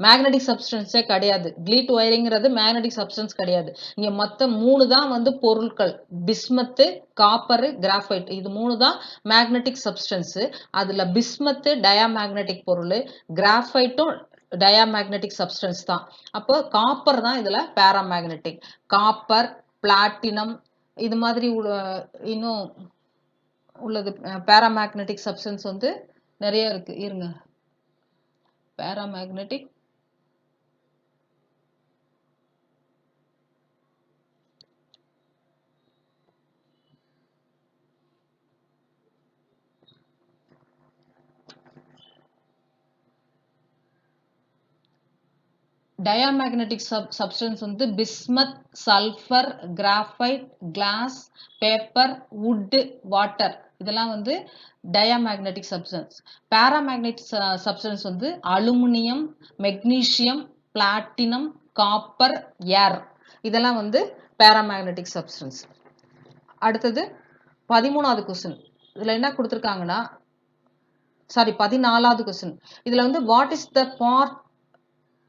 மேக்னெட்டிக் சப்ஸ்டன்ஸே கிடையாது. கிளீட் ஒயரிங்கிறது மேக்னெட்டிக் சப்ஸ்டன்ஸ் கிடையாது. இங்க மொத்தம் 3 தான் வந்து பொருட்கள், பிஸ்மத்து, காப்பர், கிராஃபைட். இது 3 தான் மேக்னெட்டிக் சப்ஸ்டன்ஸ். அதுல பிஸ்மத்து டயாமேக்னெட்டிக் பொருள், கிராஃபைட்டும் டயாமேக்னெட்டிக் சப்ஸ்டன்ஸ் தான். அப்போ காப்பர் தான் இதுல பேராமேக்னெட்டிக். காப்பர், பிளாட்டினம், இது மாதிரி இன்னும் உள்ளது பேராமேக்னெட்டிக் சப்ஸ்டன்ஸ் வந்து நிறைய இருக்கு. இருங்க, பேராமேக்னெட்டிக் டயாமேக்னெட்டிக் சப்ஸ்டன்ஸ் வந்து bismuth, sulphur, graphite, glass, paper, wood, water, இதெல்லாம் வந்து டயாமேக்னெட்டிக் சப்ஸ்டன்ஸ். பேராமேக்னெட்டிக் சப்ஸ்டன்ஸ் வந்து aluminium, magnesium, platinum, copper, air, இதெல்லாம் வந்து பேராமேக்னெட்டிக் சப்ஸ்டன்ஸ். அடுத்தது 13வது கொஸ்டின். இதுல என்ன கொடுத்துருக்காங்கன்னா, 14வது கொஸ்டின். இதுல வந்து what is the part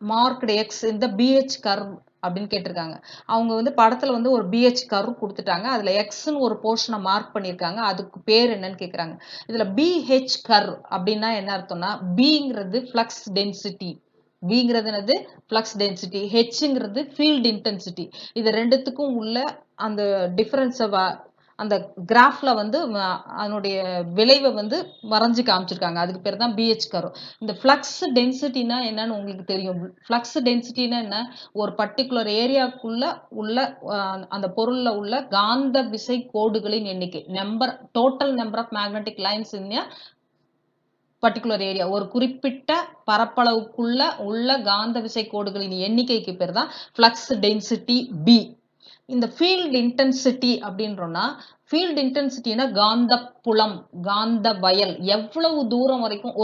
marked X இந்த பிஹெச் கர்வ் அப்படின்னு கேட்டிருக்காங்க. அவங்க வந்து படத்துல வந்து ஒரு பிஹெச் கர்வ் கொடுத்துட்டாங்க, அதுல எக்ஸ்ன்னு ஒரு போர்ஷனை மார்க் பண்ணியிருக்காங்க, அதுக்கு பேர் என்னன்னு கேட்குறாங்க. இதுல பிஹெச் கர்வ் அப்படின்னா என்ன அர்த்தம்னா, பிங்கிறது ஃப்ளக்ஸ் டென்சிட்டி, பிங்கிறது என்னது ஃப்ளக்ஸ் டென்சிட்டி, ஹெச்ங்கிறது ஃபீல்ட் இன்டென்சிட்டி. இது ரெண்டுத்துக்கும் உள்ள அந்த டிஃபரன்ஸை அந்த கிராஃப்ல வந்து அதனுடைய விளைவை வந்து வரைஞ்சு காமிச்சிருக்காங்க. அதுக்கு பேர் தான் பிஹெச் கர்வ். இந்த ஃப்ளக்ஸ் டென்சிட்டினா என்னன்னு உங்களுக்கு தெரியும். ஃப்ளக்ஸ் டென்சிட்டினா என்ன, ஒரு பர்டிகுலர் ஏரியாக்குள்ள உள்ள அந்த பொருள்ல உள்ள காந்த விசை கோடுகளின் எண்ணிக்கை, total number of magnetic lines in particular area. ஒரு குறிப்பிட்ட பரப்பளவுக்குள்ள உள்ள காந்த விசை கோடுகளின் எண்ணிக்கைக்கு பேர் தான் ஃப்ளக்ஸ் டென்சிட்டி பி. இந்த ஃபீல்ட் இன்டென்சிட்டி அப்படின்றோம்னா, ஃபீல்ட் இன்டென்சிட்டினா காந்த புலம், காந்த வயல், எவ்வளவு தூரம் வரைக்கும்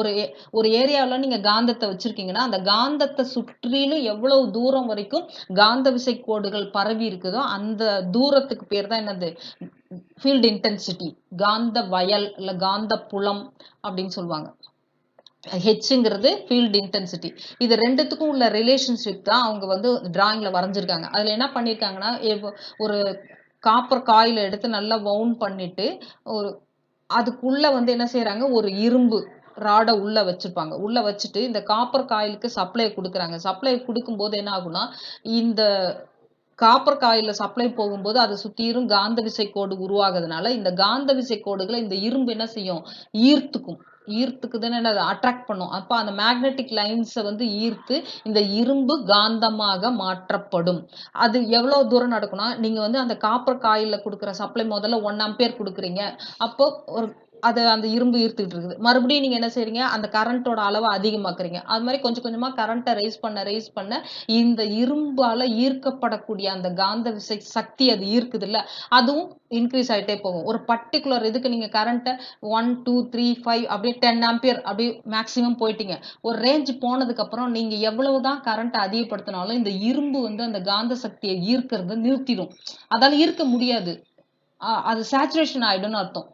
ஒரு ஏரியாவில் நீங்க காந்தத்தை வச்சிருக்கீங்கன்னா அந்த காந்தத்தை சுற்றிலும் எவ்வளவு தூரம் வரைக்கும் காந்த விசை கோடுகள் பரவி இருக்குதோ அந்த தூரத்துக்கு பேர் தான் என்னது, ஃபீல்ட் இன்டென்சிட்டி, காந்த வயல் இல்ல காந்த புலம் அப்படின்னு சொல்லுவாங்க. ஹெச்ங்கிறது ஃபீல்டு இன்டென்சிட்டி. இது ரெண்டுத்துக்கும் உள்ள ரிலேஷன்ஷிப் தான் அவங்க வந்து டிராயிங்ல வரைஞ்சிருக்காங்க. அதுல என்ன பண்ணியிருக்காங்கன்னா, ஒரு காப்பர் காயில் எடுத்து நல்லா வவுண்ட் பண்ணிட்டு, ஒரு அதுக்குள்ள வந்து என்ன செய்றாங்க, ஒரு இரும்பு ராட உள்ள வச்சிருப்பாங்க. உள்ள வச்சுட்டு இந்த காப்பர் காயிலுக்கு சப்ளை குடுக்குறாங்க. சப்ளை குடுக்கும்போது என்ன ஆகும்னா, இந்த காப்பர் காயில்ல சப்ளை போகும்போது அத சுத்திரும் காந்த விசை கோடு உருவாகுறதுனால, இந்த காந்த விசை கோடுகள இந்த இரும்பு என்ன செய்யும்? ஈர்த்துக்கும். ஈர்த்துக்குதுன்னா என்னது? அட்ராக்ட் பண்ணும். அப்ப அந்த மேக்னெட்டிக் லைன்ஸ வந்து ஈர்த்து, இந்த இரும்பு காந்தமாக மாற்றப்படும். அது எவ்வளோ தூரம் நடக்கும்னா, நீங்க வந்து அந்த காப்பர் காயில்ல குடுக்குற சப்ளை முதல்ல 1 ஆம்பியர் குடுக்குறீங்க. அப்போ ஒரு அந்த இரும்பு ஈர்த்துக்கிட்டு இருக்குது. மறுபடியும் நீங்க என்ன செய்றீங்க? அந்த கரண்ட்டோட அளவ அதிகமாக்குறீங்க. அது மாரி கொஞ்சம் கொஞ்சமா கரண்ட்ட ரைஸ் பண்ண இந்த இரும்பால ஈர்க்கப்படக்கூடிய அந்த காந்த விசை சக்தி அது ஈர்க்குதுல்ல, அதுவும் இன்கிரீஸ் ஆயிட்டே போகும். ஒரு பர்ட்டிகுலர் இதுக்கு நீங்க கரண்ட்ட 1, 2, 3, 5 அப்படியே 10 ஆம்பியர் அப்படியே மேக்ஸிமம் போயிட்டீங்க. ஒரு ரேஞ்ச் போனதுக்கப்புறம் நீங்க எவ்வளவு தான் கரண்ட்ட அதிகப்படுத்தினாலும், இந்த இரும்பு வந்து அந்த காந்த சக்திய ஈர்க்கிறத நிறுத்திடும். அதால ஈர்க்க முடியாது. அது சேச்சுரேஷன் ஆயிடும்னு அர்த்தம்.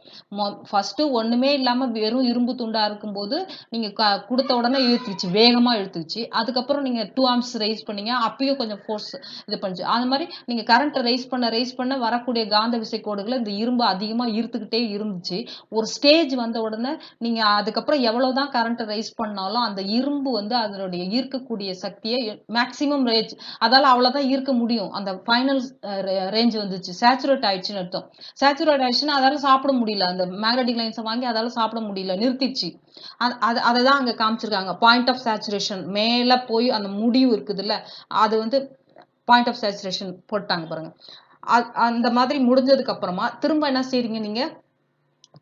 ஃபர்ஸ்ட்டு ஒண்ணுமே இல்லாம வெறும் இரும்பு துண்டா இருக்கும்போது, நீங்க குடுத்த உடனே இழுத்துருச்சு. வேகமா இழுத்துருச்சு. அதுக்கப்புறம் நீங்க 2 ஆம்ப்ஸ் ரெய்ஸ் பண்ணீங்க. அப்பயும் கொஞ்சம் ஃபோர்ஸ் இது பண்ணுச்சு. அது மாரி நீங்க கரண்ட்ட ரெய்ஸ் பண்ண வரக்கூடிய காந்த விசை கோடுகள இந்த இரும்பு அதிகமா ஈர்த்துக்கிட்டே இருந்துச்சு. ஒரு ஸ்டேஜ் வந்த உடனே நீங்க அதுக்கப்புறம் எவ்வளவுதான் கரண்ட்ட ரெய்ஸ் பண்ணாலும், அந்த இரும்பு வந்து அதனுடைய ஈர்க்கக்கூடிய சக்திய மேக்ஸிமம் ரேஞ்ச் அதால அவ்வளவுதான் ஈர்க்க முடியும். அந்த ஃபைனல் ரேஞ்ச் வந்துச்சு. சேச்சுரேட் ஆயிடுச்சுன்னு அர்த்தம். சேச்சுரேட் ஆயிடுச்சுன்னா, அதால சாப்பிட முடியல. அந்த மேக்னெட்டிக் லைன்ஸ வாங்கி அதால சாப்பிட முடியல. நிறுத்திடுச்சு. அததான் அங்க காமிச்சிருக்காங்க. பாயிண்ட் ஆஃப் சேச்சுரேஷன் மேல போய் அந்த முடிவு இருக்குதுல்ல, அது வந்து பாயிண்ட் ஆஃப் சேச்சுரேஷன் போட்டாங்க பாருங்க. அந்த மாதிரி முடிஞ்சதுக்கு அப்புறமா திரும்ப என்ன செய்றீங்க நீங்க?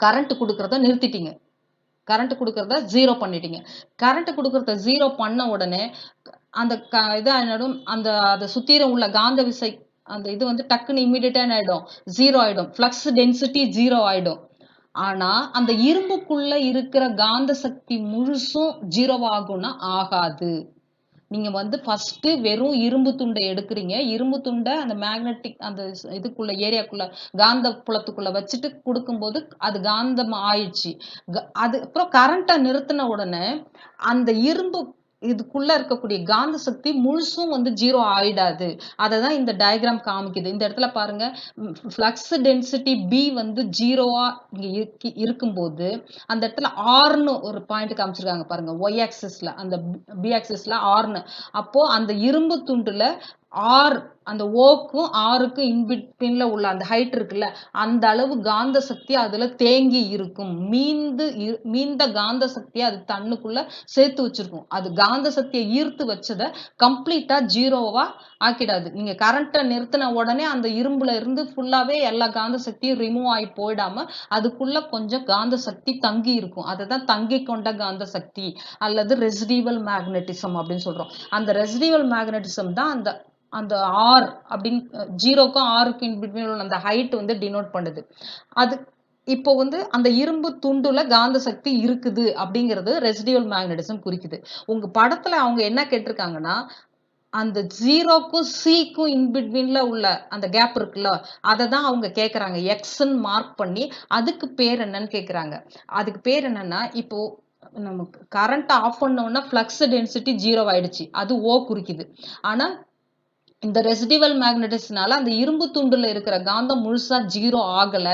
கரண்ட் குடுக்கறத நிறுத்திட்டீங்க. கரண்ட் குடுக்கறத 0 பண்ணிட்டீங்க. கரண்ட் குடுக்கறத 0 பண்ண உடனே, அந்த இது ஆயிடும். அத சுத்திரும் உள்ள காந்த விசை அந்த இது வந்து டக்குன்னு இம்மீடியட்டா என்ன ஆயிடும்? 0 ஆயிடும். ஃப்ளக்ஸ் டென்சிட்டி 0 ஆயிடும். ஆனா, அந்த இரும்புக்குள்ள இருக்கிற காந்த சக்தி முழுசும் 0 ஆகும்னா ஆகாது. நீங்க வந்து ஃபர்ஸ்ட்டு வெறும் இரும்பு துண்ட எடுக்குறீங்க. இரும்பு துண்ட அந்த மேக்னெட்டிக் அந்த இதுக்குள்ள ஏரியாக்குள்ள காந்த புலத்துக்குள்ள வச்சுட்டு குடுக்கும்போது, அது காந்தம் ஆயிடுச்சு. அது அப்புறம் கரண்ட்ட நிறுத்துன உடனே, அந்த இரும்பு இதுக்குள்ள இருக்கக்கூடிய காந்த சக்தி முழுசும் வந்து 0 ஆயிடாது. அததான் இந்த டயகிராம் காமிக்குது. இந்த இடத்துல பாருங்க, ஃப்ளக்ஸ் டென்சிட்டி B வந்து 0வா இங்க இருக்கும்போது, அந்த இடத்துல Rன்னு ஒரு பாயிண்ட் காமிச்சிருக்காங்க பாருங்க. Y ஆக்சிஸ்ல அந்த B ஆக்சிஸ்ல Rன்னு. அப்போ அந்த இரும்பு துண்டுல R அந்த Oக்கும் Rக்கும் இன்பிட்வீன்ல உள்ள அந்த ஹைட் இருக்குல்ல, அந்த அளவு காந்த சக்தி அதுல தேங்கி இருக்கும். மீந்த காந்த சக்திய அது தன்னுக்குள்ள சேர்த்து வச்சிருக்கும். அது காந்த சக்திய ஈர்த்து வச்சத கம்ப்ளீட்டா 0வா ஆக்கிடாது. நீங்க கரண்ட்ட நிறுத்தின உடனே அந்த இரும்புல இருந்து ஃபுல்லாவே எல்லா காந்த சக்தியும் ரிமூவ் ஆயி போயிடாம, அதுக்குள்ள கொஞ்சம் காந்த சக்தி தங்கி இருக்கும். அததான் தங்கிக் கொண்ட காந்த சக்தி அல்லது ரெசிடிவல் மேக்னெட்டிசம் அப்படின்னு சொல்றோம். அந்த ரெசிடிவல் மேக்னெட்டிசம் தான் அந்த அந்த R அப்படின்னு 0க்கும் Rக்கும் இன் பிட்வீன் உள்ள அந்த ஹைட் வந்து டினோட் பண்ணுது. அது இப்போ வந்து அந்த இரும்பு துண்டுல காந்த சக்தி இருக்குது அப்படிங்கிறது ரெசிடிவல் மேக்னெட்டிசம் குறிக்குது. உங்க படத்துல அவங்க என்ன கேட்டிருக்காங்கன்னா, அந்த 0க்கும் Cக்கும் இன் பிட்வீன்ல உள்ள அந்த கேப் இருக்குல்ல, அததான் அவங்க கேட்கறாங்க. Xன்னு மார்க் பண்ணி, அதுக்கு பேர் என்னன்னு கேட்கறாங்க. அதுக்கு பேர் என்னன்னா, இப்போ நமக்கு கரண்ட் ஆஃப் பண்ணோம்னா ஃப்ளக்ஸ் டென்சிட்டி 0 ஆயிடுச்சு. அது O குறிக்குது. ஆனா இந்த ரெசிடிவல் மேக்னெட்டிஸ்னால அந்த இரும்பு துண்டுல இருக்கிற காந்தம் முழுசா 0 ஆகல.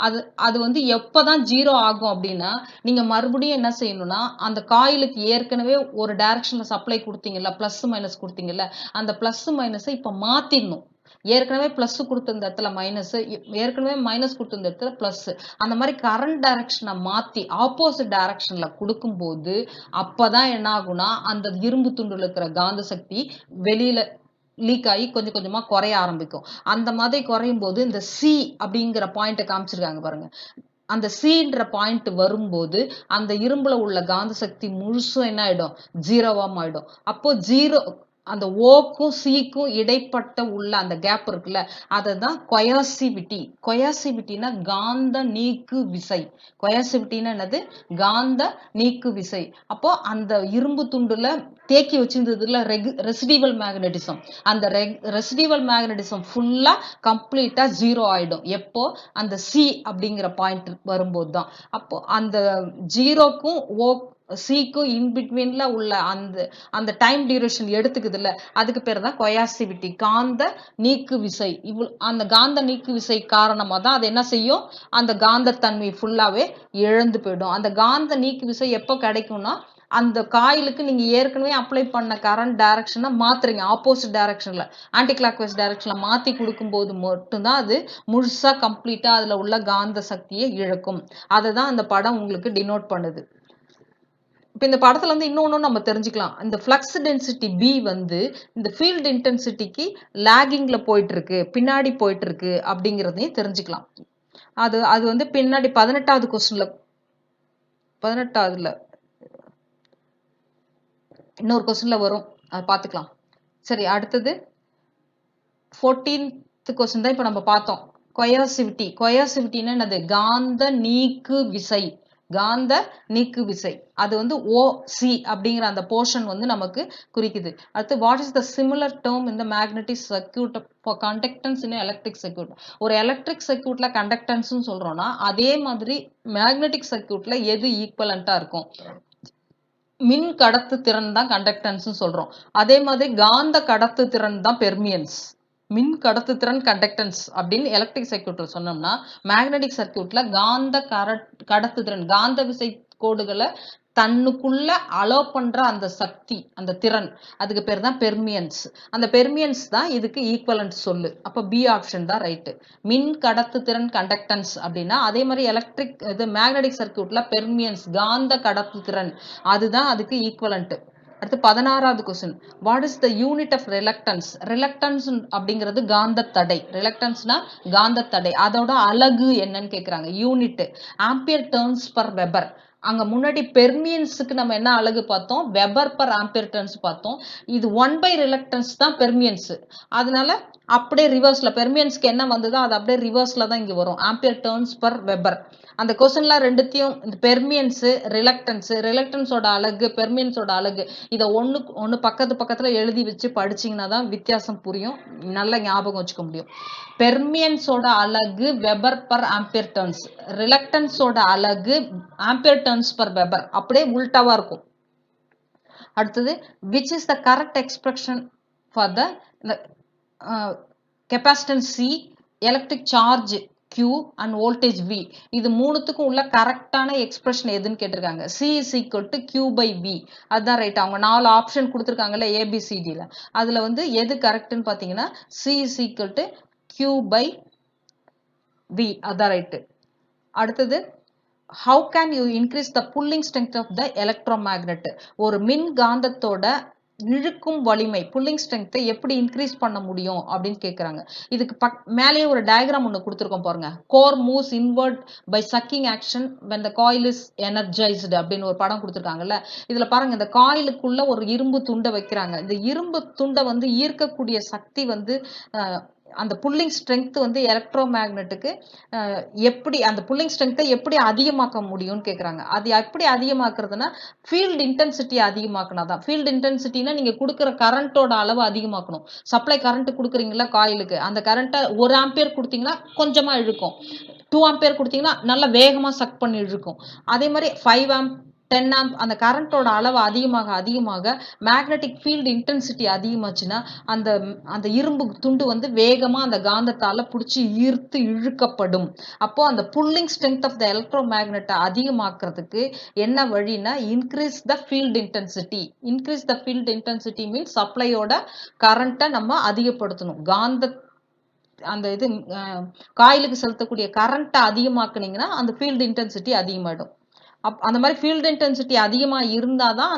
அது அது வந்து எப்பதான் 0 ஆகும் அப்டின்னா, நீங்க மறுபடியும் என்ன செய்யணும்னா, அந்த காயிலுக்கு ஏற்கனவே ஒரு டைரக்ஷன்ல சப்ளை குடுத்தீங்கல்ல, பிளஸ், மைனஸ் குடுத்தீங்கல்ல, அந்த பிளஸ், மைனஸ இப்ப மாத்திடணும். ஏற்கனவே பிளஸ் குடுத்திருந்த இடத்துல மைனஸ், ஏற்கனவே மைனஸ் குடுத்திருந்த இடத்துல பிளஸ். அந்த மாரி கரண்ட் டைரக்ஷன மாத்தி ஆப்போசிட் டைரக்ஷன்ல குடுக்கும்போது, அப்பதான் என்ன ஆகும்னா, அந்த இரும்பு துண்டுல இருக்கிற காந்த சக்தி வெளியில லீக் ஆகி கொஞ்சம் கொஞ்சமா குறைய ஆரம்பிக்கும். அந்த மாதிரி குறையும்போது இந்த சி அப்படிங்கிற பாயிண்ட்ட காமிச்சிருக்காங்க பாருங்க. அந்த சின்ற பாயிண்ட் வரும்போது, அந்த இரும்புல உள்ள காந்த சக்தி முழுசும் என்ன ஆயிடும்? 0வா ஆயிடும். அப்போ 0 அந்த ஓக்கும், சிக்கும் இடைப்பட்ட உள்ள அந்த கேப் இருக்குல்ல, அததான் கொயர்சிவிட்டி. கொயர்சிவிட்டின்னா காந்த நீக்கு விசை. கொயர்சிவிட்டின்னா என்னது? காந்த நீக்கு விசை. அப்போ அந்த இரும்பு துண்டுல தேக்கி வச்சிருந்ததுல ரெசிடிவல் மேக்னெட்டிசம். அந்த ரெசிடிவல் மேக்னெட்டிசம் ஃபுல்லா கம்ப்ளீட்டா 0 ஆயிடும். எப்போ? அந்த C அப்படிங்கிற பாயிண்ட் வரும்போது தான். அப்போ அந்த 0க்கும் சிக்கும் இன்பிட்வீன்ல உள்ள அந்த அந்த டைம் டியூரேஷன் எடுத்துக்குது இல்ல, அதுக்கு பேர் தான் கொயாசிவிட்டி, காந்த நீக்கு விசை. அந்த காந்த நீக்கு விசை காரணமா தான் அது என்ன செய்யும், அந்த காந்தத்தன்மை ஃபுல்லாவே இழந்து போயிடும். அந்த காந்த நீக்கு விசை எப்போ கிடைக்கும்னா, அந்த காயிலுக்கு நீங்க ஏற்கனவே அப்ளை பண்ண கரண்ட் டைரக்ஷனை மாத்துறீங்க, ஆப்போசிட் டைரக்ஷன்ல, ஆன்டி கிளாக் வைஸ் டைரக்ஷன்ல மாத்தி கொடுக்கும்போது மட்டும்தான் அது முழுசா கம்ப்ளீட்டா அதுல உள்ள காந்த சக்தியை இழக்கும். அதை தான் அந்த படம் உங்களுக்கு டினோட் பண்ணுது. இப்போ இந்த படத்துல வந்து இன்னொன்னு நம்ம தெரிஞ்சுக்கலாம். இந்த ஃப்ளக்ஸ் டென்சிட்டி B வந்து இந்த ஃபீல்ட் இன்டென்சிட்டிக்கு லாகிங்ல போயிட்டு இருக்கு, பின்னாடி போயிட்டு இருக்கு அப்படிங்கிறதையும் தெரிஞ்சுக்கலாம். அது அது வந்து பின்னாடி 18வது கொஸ்டின்ல 18வதுல இன்னொரு கொஸ்டின்ல வரும், அதை பார்த்துக்கலாம். சரி, அடுத்தது 14th கொஸ்டின் தான் இப்போ நம்ம பார்த்தோம். கொயாசிவிட்டி. கொயாசிவிட்டின்னா என்னது? காந்த நீக்கு விசை. காந்த நீக்கு விசை அது வந்து OC அப்படிங்கிற அந்த போர்ஷன் வந்து நமக்கு குறிக்குது. அடுத்து what is the similar term இந்த magnetic circuit for conductance in electric circuit. ஒரு எலக்ட்ரிக் சர்க்யூட்ல கண்டக்டன்ஸ் சொல்றோம்னா அதே மாதிரி மேக்னெட்டிக் சர்க்யூட்ல எது ஈக்குவலண்டா இருக்கும்? மின் கடத்து திறன் தான் கண்டக்டன்ஸ் சொல்றோம். அதே மாதிரி காந்த கடத்து திறன் தான் பெர்மியன்ஸ். மின் கடத்து திறன் கண்டக்டன்ஸ் அப்படின்னு எலக்ட்ரிக் சர்க்யூட்ல சொன்னோம்னா, மேக்னெட்டிக் சர்க்யூட்ல காந்த கடத்து திறன், காந்த விசை கோடுகளை தன்னுக்குள்ள அலோ பண்ற அந்த சக்தி, அந்த திறன், அதுக்கு பேர் தான் பெர்மியன்ஸ். அந்த பெர்மியன்ஸ் தான் இதுக்கு ஈக்குவலன்ட் சொல்லு. அப்ப பி ஆப்ஷன் தான் ரைட்டு. மின் கடத்து திறன் கண்டக்டன்ஸ் அப்படின்னா அதே மாதிரி எலக்ட்ரிக் இது மேக்னெட்டிக் சர்க்யூட்ல பெர்மியன்ஸ் காந்த கடத்து திறன், அதுதான் அதுக்கு ஈக்குவலன்ட். அடுத்து 16வது question, what is the unit of reluctance. Reluctance அப்படிங்கிறது காந்த தடை. ரிலக்டன்ஸ்னா காந்த தடை, அதோட அலகு என்னன்னு கேட்குறாங்க. Unit ampere turns per weber. அங்க முன்னாடி பெர்மியன்ஸுக்கு நம்ம என்ன அலகு பார்த்தோம், வெபர் பர் ஆம்பியர் டர்ன்ஸ் பார்த்தோம். இது 1/ரிலக்டன்ஸ் தான் பெர்மியன்ஸ். அதனால அப்படியே ரிவர்ஸ்ல பெர்மியன்ஸ்க்கு என்ன வந்ததோ அது அப்படியே ரிவர்ஸ்ல தான் இங்க வரும், ஆம்பியர் டர்ன்ஸ் பர் வெபர். அந்த கொஸ்டின்ல ரெண்டுத்தையும் இந்த பெர்மியன்ஸ் ரிலக்டன்ஸோட அலகு பெர்மியன்ஸோட அலகு இதை ஒன்று பக்கத்துல எழுதி வச்சு படிச்சீங்கன்னா தான் வித்தியாசம் புரியும், நல்ல ஞாபகம் வச்சுக்க முடியும். பெர்மியன்ஸோட அலகு வெபர் பர் ஆம்பியர் டர்ன்ஸ், ரிலக்டன்ஸோட அலகு ஆம்பியர் டர்ன்ஸ் பர் வெபர், அப்படியே உல்டாவா இருக்கும். அடுத்தது which is the correct expression for the capacitance C, electric charge Q and voltage V. இது மூணுத்துக்கும் உள்ள கரெக்டான எக்ஸ்பிரஷன் எதுன்னு கேட்டிருக்காங்க. C is equal to Q by V. அதுதான் ரைட். அவங்க 4 ஆப்ஷன் கொடுத்துருக்காங்கல்ல ABCDல, அதுல வந்து எது கரெக்ட்னு பார்த்தீங்கன்னா C is equal to Q by V, அதான் ரைட்டு. அடுத்தது how can you increase the pulling strength of the electromagnet. ஒரு மின் காந்தத்தோட இழுக்கும் வலிமை, புல்லிங் ஸ்ட்ரென்த்தை எப்படி இன்க்ரீஸ் பண்ண முடியும் அப்படின்னு கேட்குறாங்க. இதுக்கு மேலேயே ஒரு டயக்ராம் ஒன்று கொடுத்துருக்கோம் பாருங்க. Core moves inward by sucking action when the coil is energized அப்படின்னு ஒரு படம் கொடுத்துருக்காங்கல்ல. இதுல பாருங்க, இந்த காயிலுக்குள்ள ஒரு இரும்பு துண்டை வைக்கிறாங்க. இந்த இரும்பு துண்டை வந்து ஈர்க்கக்கூடிய சக்தி வந்து அந்த புல்லிங் ஸ்ட்ரென்த் வந்து எலக்ட்ரோ மேக்னெட்டுக்கு எப்படி அந்த புல்லிங் ஸ்ட்ரென்த்தை எப்படி அதிகமாக்க முடியும்னு கேட்குறாங்க. அது எப்படி அதிகமாக்குறதுன்னா ஃபீல்டு இன்டென்சிட்டி அதிகமாக்கினா தான். ஃபீல்டு இன்டென்சிட்டினா நீங்கள் கொடுக்குற கரண்ட்டோட அளவு அதிகமாக்கணும். சப்ளை கரண்ட் கொடுக்குறீங்களா காயிலுக்கு, அந்த கரண்ட்டை 1 ஆம்பியர் கொடுத்தீங்கன்னா கொஞ்சமாக இழுக்கும், 2 ஆம்பியர் கொடுத்தீங்கன்னா நல்லா வேகமாக சக் பண்ணி இழுக்கும். அதே மாதிரி 5 ஆம்ப் 10 ஆம்ப் அந்த கரண்ட்டோட அளவு அதிகமாக மேக்னெட்டிக் ஃபீல்டு இன்டென்சிட்டி அதிகமாச்சுன்னா அந்த அந்த இரும்பு துண்டு வந்து வேகமாக அந்த காந்தத்தால் பிடிச்சி ஈர்த்து இழுக்கப்படும். அப்போ அந்த pulling strength of the electro மேக்னெட்டை அதிகமாக்குறதுக்கு என்ன வழின்னா increase the field intensity. Increase the field intensity means சப்ளையோட கரண்ட்டை நம்ம அதிகப்படுத்தணும். அந்த இது காயிலுக்கு செலுத்தக்கூடிய கரண்ட்டை அதிகமாக்குனீங்கன்னா அந்த ஃபீல்டு இன்டென்சிட்டி அதிகமாகிடும். அந்த மாதிரி ஃபீல்டு இன்டென்சிட்டி அதிகமாக இருந்தால் தான்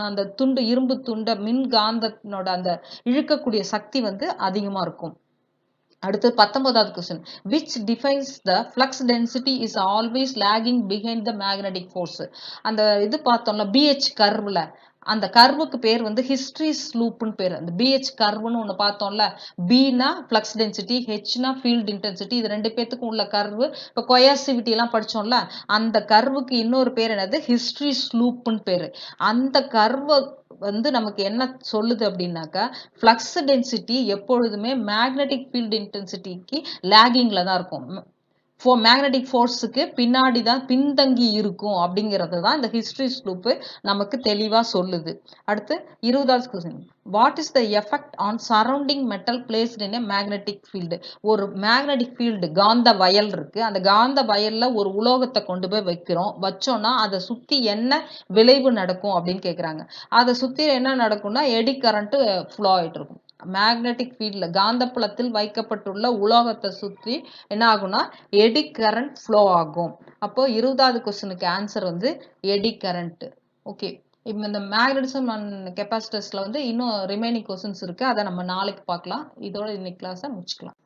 அந்த துண்டு இரும்பு துண்டை மின் காந்தனோட அந்த இழுக்கக்கூடிய சக்தி வந்து அதிகமாக இருக்கும். அடுத்து 19வது question, which defines the flux density is always lagging behind the magnetic force. அந்த இது பார்த்தோம்ல BH கர்வ்ல, அந்த கர்வுக்கு பேர் வந்து ஹிஸ்டரிஸ் லூப்னு பேர். அந்த BH கர்வ்னு ஒன்று பார்த்தோம்ல, Bனா ஃப்ளக்ஸ் டென்சிட்டி, Hனா ஃபீல்டு இன்டென்சிட்டி, இது ரெண்டு பேத்துக்கும் உள்ள கர்வு. இப்போ கொயாசிவிட்டி எல்லாம் படிச்சோம்ல, அந்த கர்வுக்கு இன்னொரு பேர் என்னது, ஹிஸ்டரிஸ் லூப்னு பேர். அந்த கர்வை வந்து நமக்கு என்ன சொல்லுது அப்படின்னாக்கா, ஃப்ளக்ஸ் டென்சிட்டி எப்பொழுதுமே மேக்னெட்டிக் ஃபீல்டு இன்டென்சிட்டிக்கு லேகிங்ல தான் இருக்கும். மேக்னெட்டிக் ஃபோர்ஸுக்கு பின்னாடி தான் பின்தங்கி இருக்கும் அப்படிங்கிறது தான் இந்த ஹிஸ்டரி ஸ்லூப்பு நமக்கு தெளிவாக சொல்லுது. அடுத்து 20வது question, what is the effect on surrounding metal placed in a magnetic field? ஒரு மேக்னெட்டிக் ஃபீல்டு காந்த வயல் இருக்கு, அந்த காந்த வயல்ல ஒரு உலோகத்தை கொண்டு போய் வச்சோம்னா அதை சுற்றி என்ன விளைவு நடக்கும் அப்படின்னு கேட்குறாங்க. அதை சுற்றி என்ன நடக்கும்னா எடி கரண்ட் ஃப்ளோ ஆகிட்டு இருக்கும். மேக்னெட்டிக் ஃபீல்டில் காந்தப்புலத்தில் வைக்கப்பட்டுள்ள உலோகத்தை சுற்றி என்ன ஆகும்னா எடி கரண்ட் ஃப்ளோ ஆகும். அப்போ 20வது கொஸ்டினுக்கு ஆன்சர் வந்து எடி கரண்ட். ஓகே, இப்போ இந்த மேக்னடிசம் அண்ட் கெப்பாசிட்டர்ஸ்ல வந்து இன்னும் ரிமைனிங் கொஸ்டின்ஸ் இருக்கு, அதை நம்ம நாளைக்கு பார்க்கலாம். இதோட இன்னைக்கு கிளாஸை முடிச்சுக்கலாம்.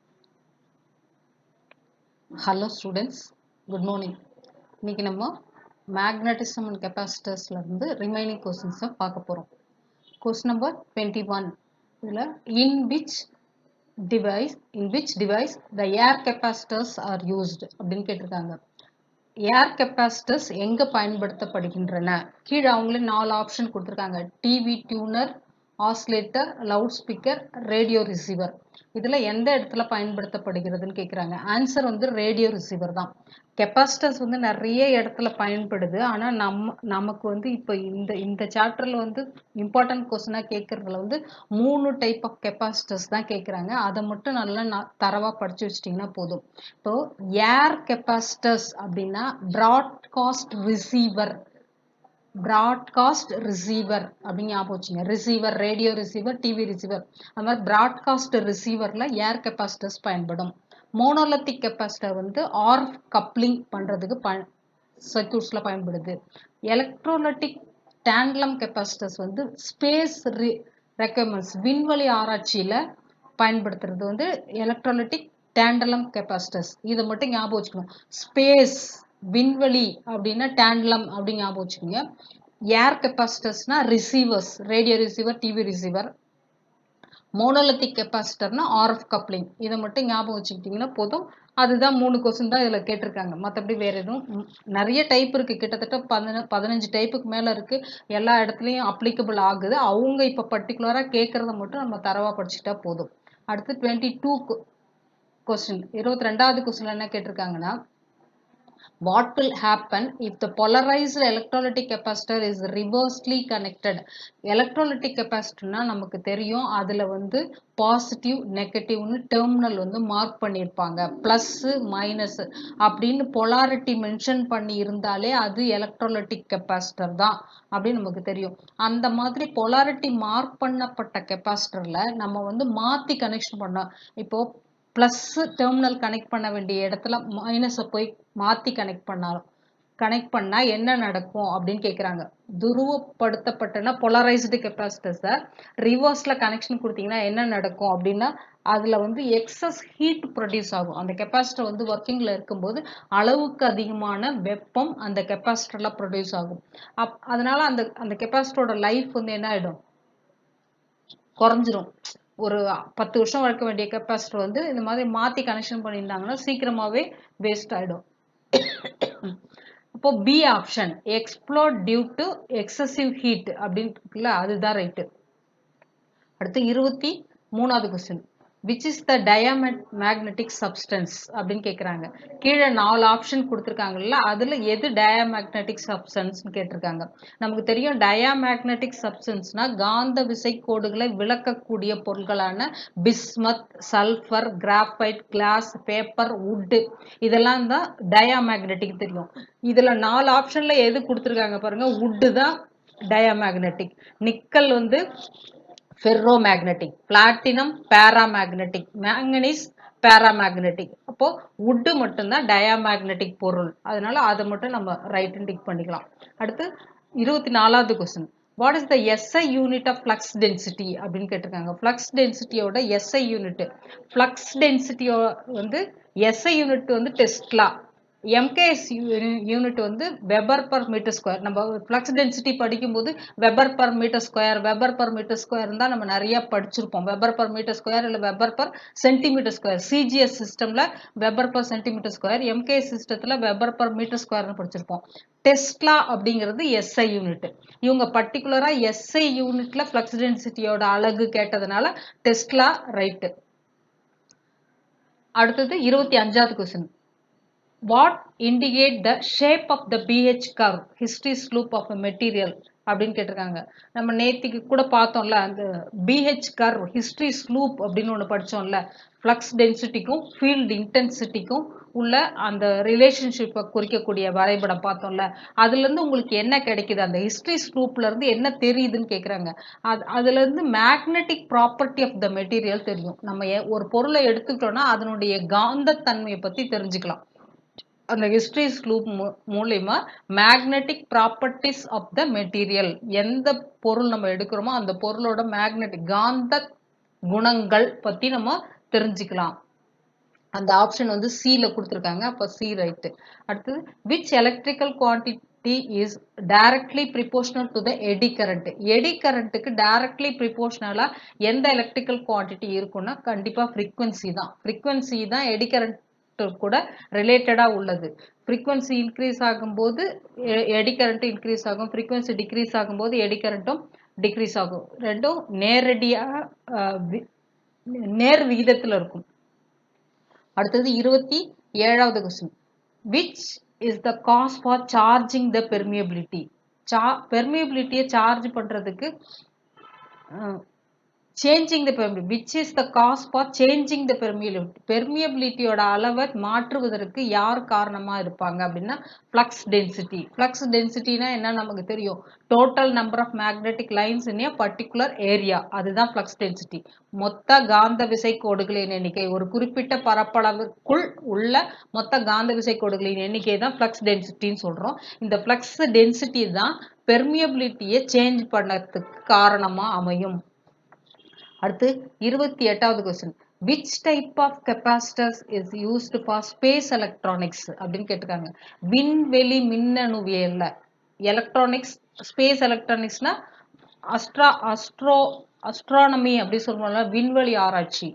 Hello students, good morning. இன்னைக்கு நம்ம மேக்னடிசம் அண்ட் கெப்பாசிட்டர்ஸ்ல இருந்து ரிமைனிங் கொஸ்டின்ஸை பார்க்க போறோம். Question number 21. இதில் in which device the air capacitors are used அப்படின்னு கேட்டிருக்காங்க. ஏர் கெப்பாசிட்டர்ஸ் எங்க பயன்படுத்தப்படுகின்றன? கீழே அவங்களே 4 ஆப்ஷன் கொடுத்துருக்காங்க. TV tuner, oscillator, loud speaker, radio receiver. இதுல எந்த இடத்துல பயன்படுத்தப்படுகிறதுன்னு கேட்குறாங்க. ஆன்சர் வந்து ரேடியோ ரிசீவர் தான். கெப்பாசிட்டர்ஸ் வந்து நிறைய இடத்துல பயன்படுது. ஆனால் நமக்கு வந்து இப்போ இந்த சாப்டர்ல வந்து இம்பார்ட்டன்ட் கொஸ்டினாக கேட்கறதுல வந்து 3 டைப் ஆஃப் கெப்பாசிட்டர்ஸ் தான் கேட்குறாங்க. அதை மட்டும் நல்லா தரவாக படிச்சு வச்சிட்டிங்கன்னா போதும். இப்போ ஏர் கெப்பாசிட்டர்ஸ் அப்படின்னா ப்ராட்காஸ்ட் ரிசீவர் அப்படின்னு ஞாபகம் வச்சுங்க. Receiver, radio receiver, TV receiver, அது மாதிரி ப்ராட்காஸ்ட் ரிசீவர்ல ஏர் கெப்பாசிட்டர்ஸ் பயன்படும். மோனோலித்திக் கெப்பாசிட்டர் வந்து ஆர்ஃப் கப்ளிங் பண்றதுக்கு சர்க்யூட்ஸ்ல பயன்படுது. எலக்ட்ரோலிட்டிக் டேண்ட்லம் கெப்பாசிட்டர்ஸ் வந்து ஸ்பேஸ் ரெக்யர்மெண்ட்ஸ், விண்வெளி ஆராய்ச்சியில பயன்படுத்துறது வந்து எலக்ட்ரோலிட்டிக் டேண்டலம் கெப்பாசிட்டர்ஸ். இதை மட்டும் ஞாபகம் வச்சுக்கணும். ஸ்பேஸ், விண்வெளி அப்படின்னா டேண்ட்லம் அப்படின்னு ஞாபகம் வச்சுக்கோங்க. ஏர் கெப்பாசிட்டர்ஸ்னா receivers, radio receiver, TV receiver. Monolithic கெப்பாசிட்டர்னா ஆர்எஃப் கப்ளிங். இதை மட்டும் ஞாபகம் வச்சுக்கிட்டிங்கன்னா போதும். அதுதான் 3 கொஸ்டின் தான் இதில் கேட்டிருக்காங்க. மற்றபடி வேற எதுவும் நிறைய டைப் இருக்கு, கிட்டத்தட்ட 15 டைப்புக்கு மேலே இருக்கு. எல்லா இடத்துலையும் அப்ளிகபிள் ஆகுது. அவங்க இப்போ பர்டிகுலராக கேட்கறத மட்டும் நம்ம தரவா படிச்சுட்டா போதும். அடுத்து 22 கொஸ்டின், 22வது கொஸ்டின் என்ன கேட்டிருக்காங்கன்னா, what will happen if the polarized electrolytic capacitor is reversely connected? electrolytic capacitorனா நமக்கு தெரியும், அதுல வந்து பாசிட்டிவ் நெகட்டிவ்னு டெர்மினல் வந்து மார்க் பண்ணியிருப்பாங்க. பிளஸ் மைனஸ் அப்படின்னு பொலாரிட்டி மென்ஷன் பண்ணி இருந்தாலே அது எலக்ட்ரோலிட்டிக் கெப்பாசிட்டர் தான் அப்படின்னு நமக்கு தெரியும். அந்த மாதிரி பொலாரிட்டி மார்க் பண்ணப்பட்ட கெப்பாசிட்டர்ல நம்ம வந்து மாத்தி கனெக்ஷன் பண்ணோம். இப்போ பிளஸ் டெர்மினல் கனெக்ட் பண்ண வேண்டிய இடத்துல மைனஸை போய் மாற்றி கனெக்ட் பண்ணா என்ன நடக்கும் அப்படின்னு கேட்குறாங்க. துருவப்படுத்தப்பட்டனா பொலரைஸ்டு கெப்பாசிட்டர்ஸை ரிவர்ஸில் கனெக்ஷன் கொடுத்தீங்கன்னா என்ன நடக்கும் அப்படின்னா, அதில் வந்து எக்ஸஸ் ஹீட் ப்ரொடியூஸ் ஆகும். அந்த கெப்பாசிட்டர் வந்து ஒர்க்கிங்கில் இருக்கும்போது அளவுக்கு அதிகமான வெப்பம் அந்த கெப்பாசிட்டரில் ப்ரொடியூஸ் ஆகும். அதனால அந்த கெப்பாசிட்டரோட லைஃப் வந்து என்ன ஆகிடும், குறைஞ்சிரும். ஒரு 10 வருஷம் வளர்க்க வேண்டிய கெப்பாசிட்டர் வந்து இந்த மாதிரி மாற்றி கனெக்ஷன் பண்ணியிருந்தாங்கன்னா சீக்கிரமாகவே வேஸ்ட் ஆகிடும். அப்போ B option, explode due to excessive heat அப்படின்னு இருக்குல்ல, அதுதான் ரைட்டு. அடுத்து 23வது question, which is the diamagnetic substance அப்படின்னு கேட்குறாங்க. கீழே 4 ஆப்ஷன் கொடுத்துருக்காங்கல்ல, அதில் எது டயாமேக்னட்டிக் சப்ஸ்டன்ஸ்னு கேட்டிருக்காங்க. நமக்கு தெரியும் டயாமேக்னட்டிக் சப்ஸ்டன்ஸ்னா காந்த விசை கோடுகளை விளக்கக்கூடிய பொருட்களான bismuth, sulphur, graphite, glass, paper, wood, இதெல்லாம் தான் டயாமேக்னட்டிக் தெரியும். இதில் 4 ஆப்ஷன்ல எது கொடுத்துருக்காங்க பாருங்க, வுட்டு தான் டயாமேக்னட்டிக், நிக்கல் வந்து ஃபெர்ரோமேக்னட்டிக், பிளாட்டினம் பேராமேக்னட்டிக், மேங்கனீஸ் பேராமேக்னட்டிக். அப்போ வுட்டு மட்டும்தான் டயாமேக்னட்டிக் பொருள். அதனால அதை மட்டும் நம்ம ரைட் டிக் பண்ணிக்கலாம். அடுத்து 24வது question, what is the SI unit of flux density அப்படின்னு கேட்டிருக்காங்க. ஃப்ளக்ஸ் டென்சிட்டியோட எஸ்ஐ யூனிட், ஃப்ளக்ஸ் டென்சிட்டியோ வந்து எஸ்ஐ யூனிட் வந்து டெஸ்லா, எம்கேஎஸ் யூனிட் வந்து வெபர் பர் மீட்டர் ஸ்கொயர். நம்ம ஃப்ளக்ஸ் டென்சிட்டி படிக்கும்போது வெபர் பர் மீட்டர் ஸ்கொயர் தான் நம்ம நிறைய படிச்சிருப்போம். வெபர் பர் மீட்டர் ஸ்கொயர் இல்லை weber per centimetre square. CGS சிஸ்டம்ல weber per centimetre square, MKS சிஸ்டத்துல வெபர் பர் மீட்டர் ஸ்கொயர்னு படிச்சிருப்போம். டெஸ்லா அப்படிங்கிறது எஸ்ஐ யூனிட். இவங்க பர்டிகுலரா எஸ்ஐ யூனிட்ல ஃப்ளக்ஸ் டென்சிட்டியோட அலகு கேட்டதுனால டெஸ்லா ரைட்டு. அடுத்தது 25வது question, what indicate the shape of the BH curve hysteresis loop of a material அப்படின்னு கேட்டிருக்காங்க. நம்ம நேத்திக்கு கூட பார்த்தோம்ல, அந்த BH curve hysteresis loop அப்படின்னு ஒன்று படித்தோம்ல, ஃப்ளக்ஸ் டென்சிட்டிக்கும் ஃபீல்டு இன்டென்சிட்டிக்கும் உள்ள அந்த ரிலேஷன்ஷிப்பை குறிக்கக்கூடிய வரைபடம் பார்த்தோம்ல, அதுலேருந்து உங்களுக்கு என்ன கிடைக்குது, அந்த ஹிஸ்டரிஸ் லூப்லேருந்து என்ன தெரியுதுன்னு கேட்குறாங்க. அதுலேருந்து magnetic property of the material தெரியும். நம்ம ஒரு பொருளை எடுத்துக்கிட்டோம்னா அதனுடைய காந்தத்தன்மையை பற்றி தெரிஞ்சுக்கலாம். அந்த ஹிஸ்டரிஸ் லூப் மூலமா magnetic properties of the material, எந்த பொருள் நம்ம எடுக்கிறோமோ அந்த பொருளோட மேக்னெட்டிக் காந்த குணங்கள் பற்றி நம்ம தெரிஞ்சுக்கலாம். அந்த ஆப்ஷன் வந்து சில கொடுத்துருக்காங்க. அப்போ சி ரைட்டு. அடுத்தது which electrical quantity is directly proportional to the eddy current. Eddy கரண்ட்டுக்கு டைரக்ட்லி ப்ரிப்போர்ஷனலாக எந்த எலக்ட்ரிக்கல் குவான்டிட்டி இருக்குன்னா கண்டிப்பாக ஃப்ரீக்வன்சி தான். ஃப்ரீக்வன்சி தான் எடி கரண்ட் கூட ரிலேட்டடாக உள்ளது. ஃப்ரீக்வன்சி இன்க்ரீஸ் ஆகும்போது எடி கரண்ட்டும் இன்க்ரீஸ் ஆகும், ஃப்ரீக்வன்சி டிக்ரீஸ் ஆகும்போது எடி கரண்ட்டும் டிக்ரீஸ் ஆகும். ரெண்டும் நேரடியாக நேர் விகிதத்தில் இருக்கும். அடுத்தது 27வது question. Which is the cause for charging the permeability. பெர்மியபிலிட்டியை சார்ஜ் பண்ணுறதுக்கு changing the permeability. Which is the cause for changing the permeability. பெர்மியபிலிட்டியோட அளவை மாற்றுவதற்கு யார் காரணமாக இருப்பாங்க அப்படின்னா ஃப்ளக்ஸ் டென்சிட்டி. ஃப்ளக்ஸ் டென்சிட்டினா என்ன நமக்கு தெரியும், total number of magnetic lines in a particular area, அதுதான் ஃப்ளக்ஸ் டென்சிட்டி. மொத்த காந்த விசை கோடுகளின் எண்ணிக்கை, ஒரு குறிப்பிட்ட பரப்பளவுக்குள் உள்ள மொத்த காந்த விசை கோடுகளின் எண்ணிக்கை தான் ஃப்ளக்ஸ் டென்சிட்டின்னு சொல்கிறோம். இந்த ஃப்ளக்ஸ் டென்சிட்டி தான் பெர்மியபிலிட்டியை சேஞ்ச் பண்ணறதுக்கு காரணமாக அமையும். அடுத்து 28வது question. Which type of capacitors is used for space electronics அப்படின்னு கேட்டிருக்காங்க. விண்வெளி மின்னணுவியல்ல எலக்ட்ரானிக்ஸ், ஸ்பேஸ் எலக்ட்ரானிக்ஸ்னா அஸ்ட்ரானமி அப்படி சொல்லுவாங்க, விண்வெளி ஆராய்ச்சி,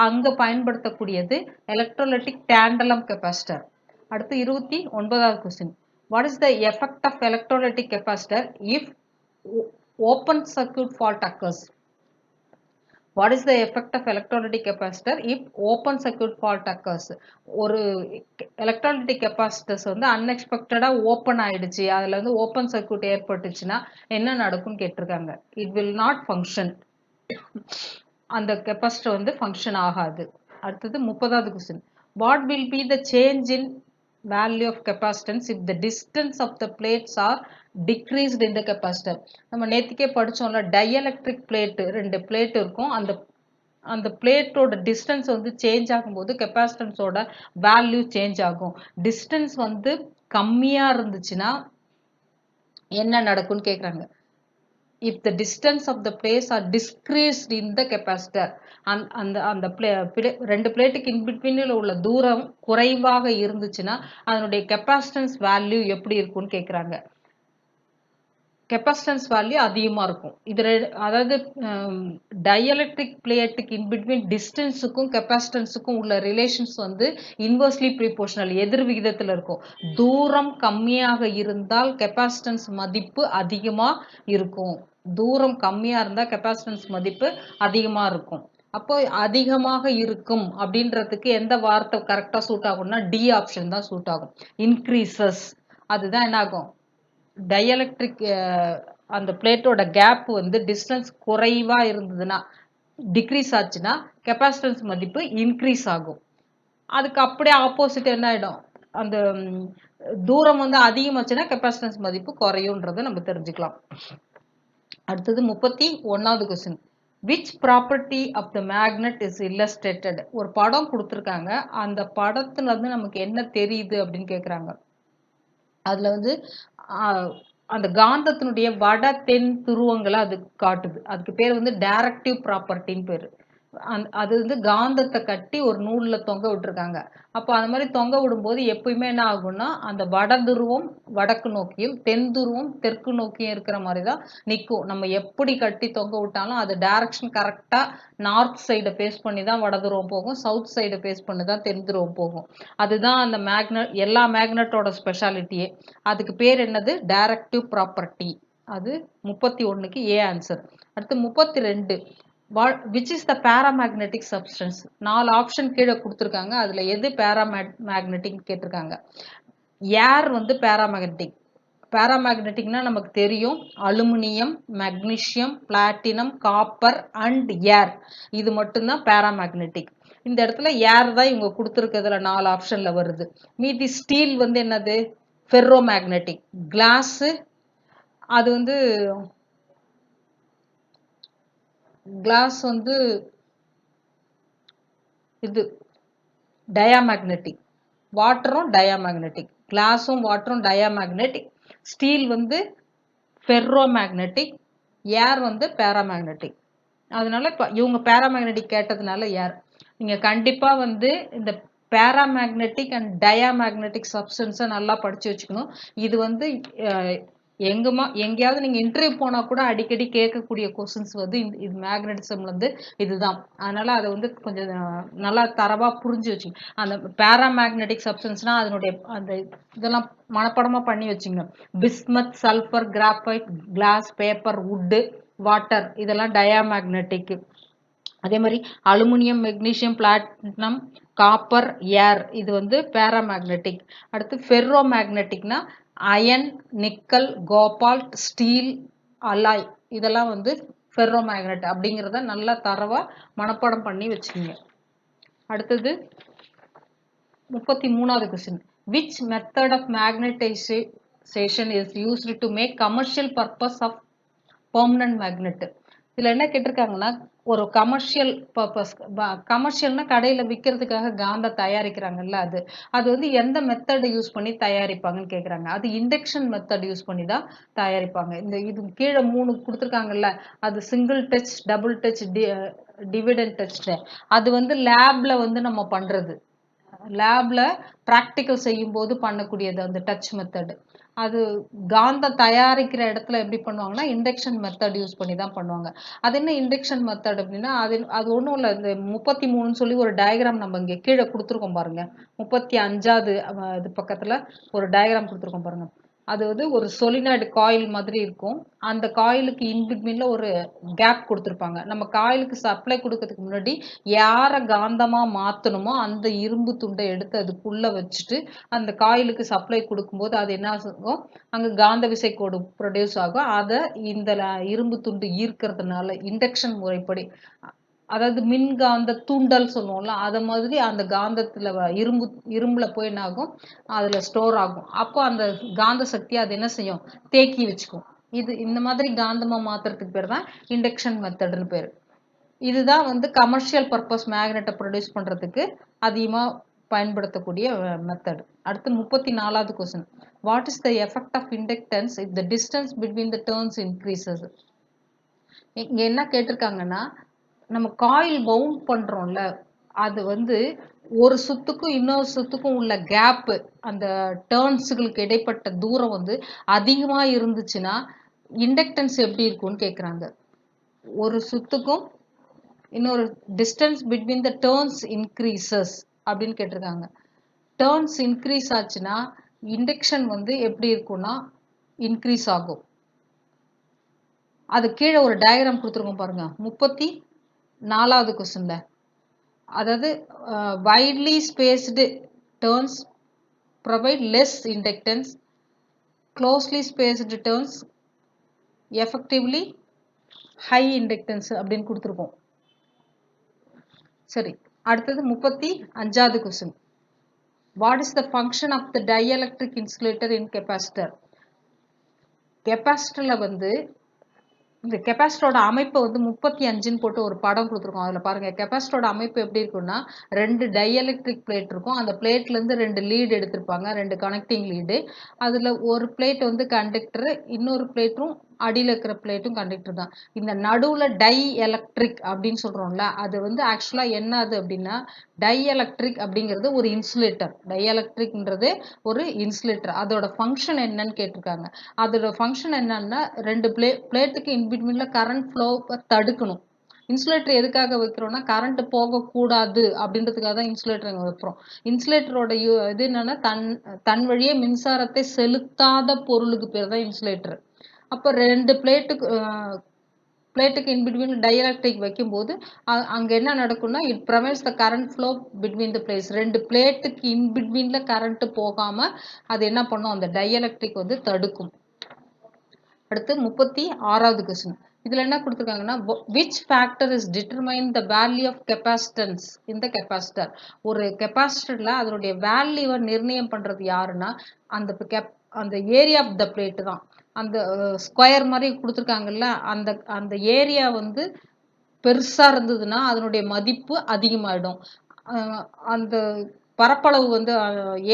அங்கே பயன்படுத்தக்கூடியது எலக்ட்ரோலைட்டிக் டேண்டலம் கெப்பாசிட்டர். அடுத்து 29வது question. What is the effect of electrolytic capacitor if open circuit fault occurs. What is the effect of electrolytic capacitor if open circuit fault occurs? ஒரு electrolytic capacitors வந்து unexpected-ஆ ஓப்பன் ஆயிடுச்சு, அதில் வந்து open circuit ஏற்பட்டுச்சுன்னா என்ன நடக்கும்னு கேட்டிருக்காங்க. It will not function. அந்த capacitor வந்து ஃபங்க்ஷன் ஆகாது. அடுத்தது 30வது question. What will be the change in value of capacitance if the distance of the plates are decreased in the capacitor. நம்ம நேத்திக்கே படிச்சோம்ல, டைஎலக்ட்ரிக் பிளேட், ரெண்டு பிளேட் இருக்கும், அந்த பிளேட்டோட டிஸ்டன்ஸ் வந்து சேஞ்ச் ஆகும்போது கெப்பாசிட்டன்ஸோட வேல்யூ சேஞ்ச் ஆகும். டிஸ்டன்ஸ் வந்து கம்மியா இருந்துச்சுன்னா என்ன நடக்கும்னு கேட்குறாங்க. if the distance of the plates are decreased in the capacitor, அந்த ரெண்டு பிளேட்டுக்கு இன்பிட்வீனில் உள்ள தூரம் குறைவாக இருந்துச்சுன்னா அதனுடைய கெப்பாசிட்டன்ஸ் வேல்யூ எப்படி இருக்கும்னு கேட்குறாங்க. கெப்பாசிட்டன்ஸ் வேல்யூ அதிகமாக இருக்கும். இது அதாவது டைஎலக்ட்ரிக் பிளேட்டுக்கு இன்பிட்வீன் டிஸ்டன்ஸுக்கும் கெப்பாசிட்டன்ஸுக்கும் உள்ள ரிலேஷன்ஸ் வந்து இன்வெர்ஸ்லி ப்ரிப்போர்ஷனல், எதிர் விகிதத்தில் இருக்கும். தூரம் கம்மியாக இருந்தால் கெப்பாசிட்டன்ஸ் மதிப்பு அதிகமாக இருக்கும். தூரம் கம்மியாக இருந்தால் கெப்பாசிட்டன்ஸ் மதிப்பு அதிகமாக இருக்கும். அப்போ அதிகமாக இருக்கும் அப்படின்றதுக்கு எந்த வார்த்தை கரெக்டாக சூட் ஆகும்னா டி ஆப்ஷன் தான் சூட் ஆகும். இன்க்ரீசஸ், அதுதான் என்ன ஆகும், டைஎலக்ட்ரிக் அந்த பிளேட்டோட கேப் வந்து டிஸ்டன்ஸ் குறைவாக இருந்ததுன்னா, டிக்ரீஸ் ஆச்சுன்னா கெப்பாசிட்டன்ஸ் மதிப்பு இன்க்ரீஸ் ஆகும். அதுக்கு அப்படியே ஆப்போசிட் என்ன ஆகிடும், அந்த தூரம் வந்து அதிகமாச்சுன்னா கெப்பாசிட்டன்ஸ் மதிப்பு குறையுன்றதை நம்ம தெரிஞ்சுக்கலாம். அடுத்தது 31வது question. Which property of the magnet is illustrated. ஒரு படம் கொடுத்துருக்காங்க, அந்த படத்துல வந்து நமக்கு என்ன தெரியுது அப்படின்னு கேட்குறாங்க. அதில் வந்து அந்த காந்தத்தினுடைய வட தென் துருவங்களை அது காட்டுது. அதுக்கு பேர் வந்து டைரக்டிவ் ப்ராப்பர்ட்டின்னு பேர். அது வந்து காந்தத்தை கட்டி ஒரு நூலில் தொங்க விட்டுருக்காங்க. அப்போ அந்த மாதிரி தொங்க விடும்போது எப்பயுமே என்ன ஆகும்னா அந்த வட துருவம் வடக்கு நோக்கியும் தென் துருவம் தெற்கு நோக்கியும் இருக்கிற மாதிரி தான் நிற்கும். நம்ம எப்படி கட்டி தொங்க விட்டாலும் அது டைரக்ஷன் கரெக்டாக நார்த் சைடை பேஸ் பண்ணி தான் வட துருவம் போகும், சவுத் சைடை பேஸ் பண்ணி தான் தென் துருவம் போகும். அதுதான் அந்த மேக்னெட், எல்லா மேக்னெட்டோட ஸ்பெஷாலிட்டியே. அதுக்கு பேர் என்னது, டைரக்டிவ் ப்ராப்பர்ட்டி. அது 31க்கு ஏ ஆன்சர். அடுத்து 32. Which is the paramagnetic substance? 4 option கீழே கொடுத்துருக்காங்க. அதில் எது பேராமேக்னெட்டிக் கேட்டிருக்காங்க. ஏர் வந்து பேராமேக்னெட்டிக். பேராமேக்னெட்டிக்னா நமக்கு தெரியும், aluminium, magnesium, platinum, copper and ஏர். இது மட்டும்தான் பேராமேக்னெட்டிக். இந்த இடத்துல ஏர் தான் இவங்க கொடுத்துருக்கிறதுல 4 ஆப்ஷன்ல வருது. மீதி ஸ்டீல் வந்து என்னது? ஃபெர்ரோமேக்னெட்டிக். கிளாஸு அது வந்து கிளாஸ் வந்து இது டயாமேக்னெட்டிக். வாட்டரும் டயாமேக்னெட்டிக். கிளாஸும் வாட்டரும் டயாமேக்னெட்டிக். ஸ்டீல் வந்து ஃபெர்ரோமேக்னெட்டிக். ஏர் வந்து பேராமேக்னெட்டிக். அதனால இப்போ இவங்க பேராமேக்னெட்டிக் கேட்டதுனால ஏர். நீங்கள் கண்டிப்பாக வந்து இந்த பேராமேக்னெட்டிக் அண்ட் டயாமேக்னெட்டிக் சப்ஸ்டன்ஸை நல்லா படித்து வச்சுக்கணும். இது வந்து எங்கேயாவது நீங்கள் இன்டர்வியூ போனால் கூட அடிக்கடி கேட்கக்கூடிய கொஸ்டின்ஸ் வந்து இது மேக்னட்டிசம்லேருந்து இதுதான். அதனால் அதை வந்து கொஞ்சம் நல்லா தரவாக புரிஞ்சு வச்சுங்க. அந்த பேராமேக்னெட்டிக் சப்ஸ்டன்ஸ்னால் அதனுடைய அந்த இதெல்லாம் மனப்படமாக பண்ணி வச்சுங்க. Bismuth, sulphur, graphite, glass, paper, wood, water இதெல்லாம் டயாமேக்னெட்டிக். அதே மாதிரி aluminium, magnesium, platinum, copper, air இது வந்து பேராமேக்னெட்டிக். அடுத்து ஃபெர்ரோமேக்னெட்டிக்னா iron, nickel, cobalt, steel, alloy இதெல்லாம் வந்து ஃபெர்ரோமேக்னெட் அப்படிங்கிறத நல்லா தரவா மனப்பாடம் பண்ணி வச்சுக்கோங்க. அடுத்தது 33வது question. Which method of magnetization is used to make commercial purpose of permanent magnet? இதில் என்ன கேட்டிருக்காங்கன்னா, ஒரு கமர்ஷியல் பர்பஸ், கமர்ஷியல்னா கடையில் விற்கிறதுக்காக காந்த தயாரிக்கிறாங்கல்ல, அது வந்து எந்த மெத்தட் யூஸ் பண்ணி தயாரிப்பாங்கன்னு கேட்குறாங்க. அது இண்டக்ஷன் மெத்தட் யூஸ் பண்ணி தான் தயாரிப்பாங்க. இது கீழே 3 கொடுத்துருக்காங்கல்ல, அது single touch, double touch, dividend touch. அது வந்து லேப்ல வந்து நம்ம பண்ணுறது. லேப்ல ப்ராக்டிக்கல் செய்யும்போது பண்ணக்கூடியது அந்த டச் மெத்தட். அது காந்தம் தயாரிக்கிற இடத்துல எப்படி பண்ணுவாங்கன்னா இண்டக்ஷன் மெத்தட் யூஸ் பண்ணி தான் பண்ணுவாங்க. அது என்ன இண்டக்ஷன் மெத்தட் அப்படின்னா, அது ஒன்றும் இல்லை. இந்த 33ன்னு சொல்லி ஒரு டயக்ராம் நம்ம இங்கே கீழே கொடுத்துருக்கோம் பாருங்க. 35வது இது பக்கத்தில் ஒரு டயக்ராம் கொடுத்துருக்கோம் பாருங்க. அது வந்து ஒரு சொலினாய்டு காயில் மாதிரி இருக்கும். அந்த காயிலுக்கு இன்பிட்வீன்ல ஒரு கேப் கொடுத்துருப்பாங்க. நம்ம காயிலுக்கு சப்ளை கொடுக்கறதுக்கு முன்னாடி யாரை காந்தமாக மாற்றணுமோ அந்த இரும்பு துண்டை எடுத்து அதுக்குள்ளே வச்சுட்டு அந்த காயிலுக்கு சப்ளை கொடுக்கும்போது அது என்ன ஆகும், அங்கே காந்த விசை கோடு ப்ரொடியூஸ் ஆகும். அதை இந்த இரும்பு துண்டு ஈர்க்கிறதுனால இண்டக்ஷன் முறைப்படி, அதாவது மின்காந்த தூண்டல் சொல்லுவோம்ல, அதை மாதிரி அந்த காந்தத்தில் இரும்புல போய் என்ன ஆகும், அதில் ஸ்டோர் ஆகும். அப்போ அந்த காந்த சக்தி அது என்ன செய்யும், தேக்கி வச்சுக்கும். இந்த மாதிரி காந்தமாக மாற்றுறதுக்கு பேர் தான் இண்டக்ஷன் மெத்தட்னு பேர். இதுதான் வந்து கமர்ஷியல் பர்பஸ் மேக்னெட்டை ப்ரொடியூஸ் பண்ணுறதுக்கு அதிகமாக பயன்படுத்தக்கூடிய மெத்தட். அடுத்து 34வது question. What is the effect of inductance if the distance between the turns increases? இங்கே என்ன கேட்டிருக்காங்கன்னா, நம்ம காயில் பவுண்ட் பண்ணுறோம்ல, அது வந்து ஒரு சுத்துக்கும் இன்னொரு சுத்துக்கும் உள்ள கேப்பு, அந்த டேர்ன்ஸுகளுக்கு இடைப்பட்ட தூரம் வந்து அதிகமாக இருந்துச்சுன்னா இண்டக்டன்ஸ் எப்படி இருக்கும்னு கேட்குறாங்க. ஒரு சுத்துக்கும் இன்னொரு distance between the turns increases அப்படின்னு கேட்டிருக்காங்க. டேர்ன்ஸ் இன்க்ரீஸ் ஆச்சுன்னா இண்டக்ஷன் வந்து எப்படி இருக்கும்னா இன்க்ரீஸ் ஆகும். அது கீழே ஒரு டயக்ராம் கொடுத்துருக்கோம் பாருங்க 34வது கொஸ்டின்ல. அதாவது widely spaced turns provide less inductance, closely spaced turns effectively high inductance அப்படின்னு கொடுத்துருக்கோம். சரி, அடுத்தது 35வது question. What is the function of the dielectric insulator in capacitor? கெப்பாசிட்டர்ல வந்து இந்த கெப்பாசிட்டரோட அமைப்பை வந்து 35ன்னு போட்டு ஒரு படம் கொடுத்துருக்கோம். அதில் பாருங்கள், கெப்பாசிட்டரோட அமைப்பு எப்படி இருக்குன்னா, 2 டைஎலக்ட்ரிக் பிளேட் இருக்கும். அந்த பிளேட்லேருந்து 2 லீடு எடுத்திருப்பாங்க, 2 கனெக்டிங் லீடு. அதில் ஒரு பிளேட் வந்து கண்டக்டர், இன்னொரு பிளேட்டும் அடியில் இருக்கிற பிளேட்டும் கண்டக்டர் தான். இந்த நடுவில் டை எலக்ட்ரிக் அப்படின்னு சொல்கிறோம்ல, அது வந்து ஆக்சுவலாக என்னது அப்படின்னா, டை எலக்ட்ரிக் அப்படிங்கிறது ஒரு இன்சுலேட்டர். டை எலக்ட்ரிக்ன்றது ஒரு இன்சுலேட்டர். அதோட ஃபங்க்ஷன் என்னன்னு கேட்டிருக்காங்க. அதோட ஃபங்க்ஷன் என்னன்னா, 2 பிளேட்டுக்கு இன்பிட்வீன்ல கரண்ட் ஃப்ளோவை தடுக்கணும். இன்சுலேட்டர் எதுக்காக வைக்கிறோம்னா, கரண்ட் போகக்கூடாது அப்படின்றதுக்காக தான் இன்சுலேட்டர் வைக்கிறோம். இன்சுலேட்டரோட இது என்னன்னா, தன் வழியே மின்சாரத்தை செலுத்தாத பொருளுக்கு பேர் தான் இன்சுலேட்டர். அப்போ 2 பிளேட்டுக்கு பிளேட்டுக்கு இன் பிட்வீன் டைஎலக்ட்ரிக் வைக்கும்போது அங்கே என்ன நடக்கும்னா it prevents the current flow between the plates. ரெண்டு பிளேட்டுக்கு இன் பிட்வீனில் கரண்ட்டு போகாமல் அது என்ன பண்ணும், அந்த டைஎலக்ட்ரிக் வந்து தடுக்கும். அடுத்து 36வது கொஸ்டின். இதில் என்ன கொடுத்துருக்காங்கன்னா, which factor is determine the value of capacitance இந்த கெப்பாசிட்டர். ஒரு கெப்பாசிட்டரில் அதனுடைய வேல்யூவை நிர்ணயம் பண்ணுறது யாருன்னா அந்த ஏரியா ஆஃப் த பிளேட்டு தான். அந்த ஸ்கொயர் மாதிரி கொடுத்துருக்காங்கல்ல, அந்த ஏரியா வந்து பெருசாக இருந்ததுன்னா அதனுடைய மதிப்பு அதிகமாகிடும். அந்த பரப்பளவு வந்து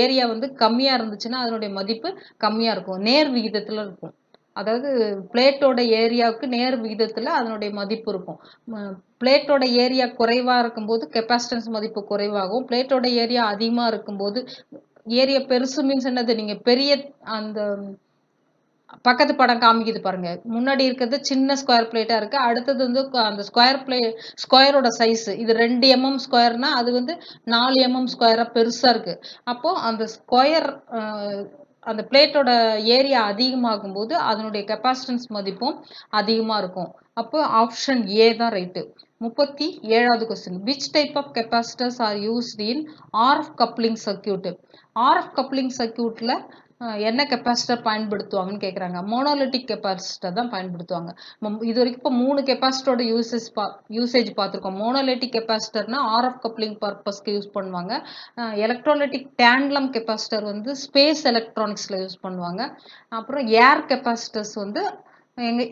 ஏரியா வந்து கம்மியாக இருந்துச்சுன்னா அதனுடைய மதிப்பு கம்மியாக இருக்கும். நேர் விகிதத்தில் இருக்கும். அதாவது பிளேட்டோட ஏரியாவுக்கு நேர் விகிதத்தில் அதனுடைய மதிப்பு இருக்கும். பிளேட்டோட ஏரியா குறைவாக இருக்கும்போது கெப்பாசிட்டன்ஸ் மதிப்பு குறைவாகும். பிளேட்டோட ஏரியா அதிகமாக இருக்கும்போது, ஏரியா பெருசு மீன்ஸ் என்னது, நீங்கள் பெரிய அந்த பக்கத்து படம் காமிக்குது பாருங்க, முன்னாடி இருக்கிறது சின்ன ஸ்கொயர் பிளேட்டாக இருக்குது, அடுத்தது வந்து அந்த ஸ்கொயரோட சைஸு இது 2 mm ஸ்கொயர்னா அது வந்து 4 mm ஸ்கொயராக பெருசாக இருக்குது. அப்போது அந்த ஸ்கொயர் அந்த பிளேட்டோட ஏரியா அதிகமாகும் போது அதனுடைய கெப்பாசிட்டன்ஸ் மதிப்பும் அதிகமாக இருக்கும். அப்போ ஆப்ஷன் ஏ தான் ரைட்டு. 37வது question. Which type of capacitors are used in RF coupling circuit. RF coupling சர்க்கியூட்டில் என்ன கெப்பாசிட்டர் பயன்படுத்துவாங்கன்னு கேட்குறாங்க. மோனோலிட்டிக் கெப்பாசிட்டர் தான் பயன்படுத்துவாங்க. இது வரைக்கும் இப்போ 3 கெப்பாசிட்டரோட யூசேஜ் பார்த்துருக்கோம். மோனோலிட்டிக் கெப்பாசிட்டர்னா ஆர்எஃப் கப்ளிங் பர்பஸ்க்கு யூஸ் பண்ணுவாங்க. எலக்ட்ரோலிட்டிக் டேண்ட்லம் கெப்பாசிட்டர் வந்து ஸ்பேஸ் எலக்ட்ரானிக்ஸில் யூஸ் பண்ணுவாங்க. அப்புறம் ஏர் கெப்பாசிட்டர்ஸ் வந்து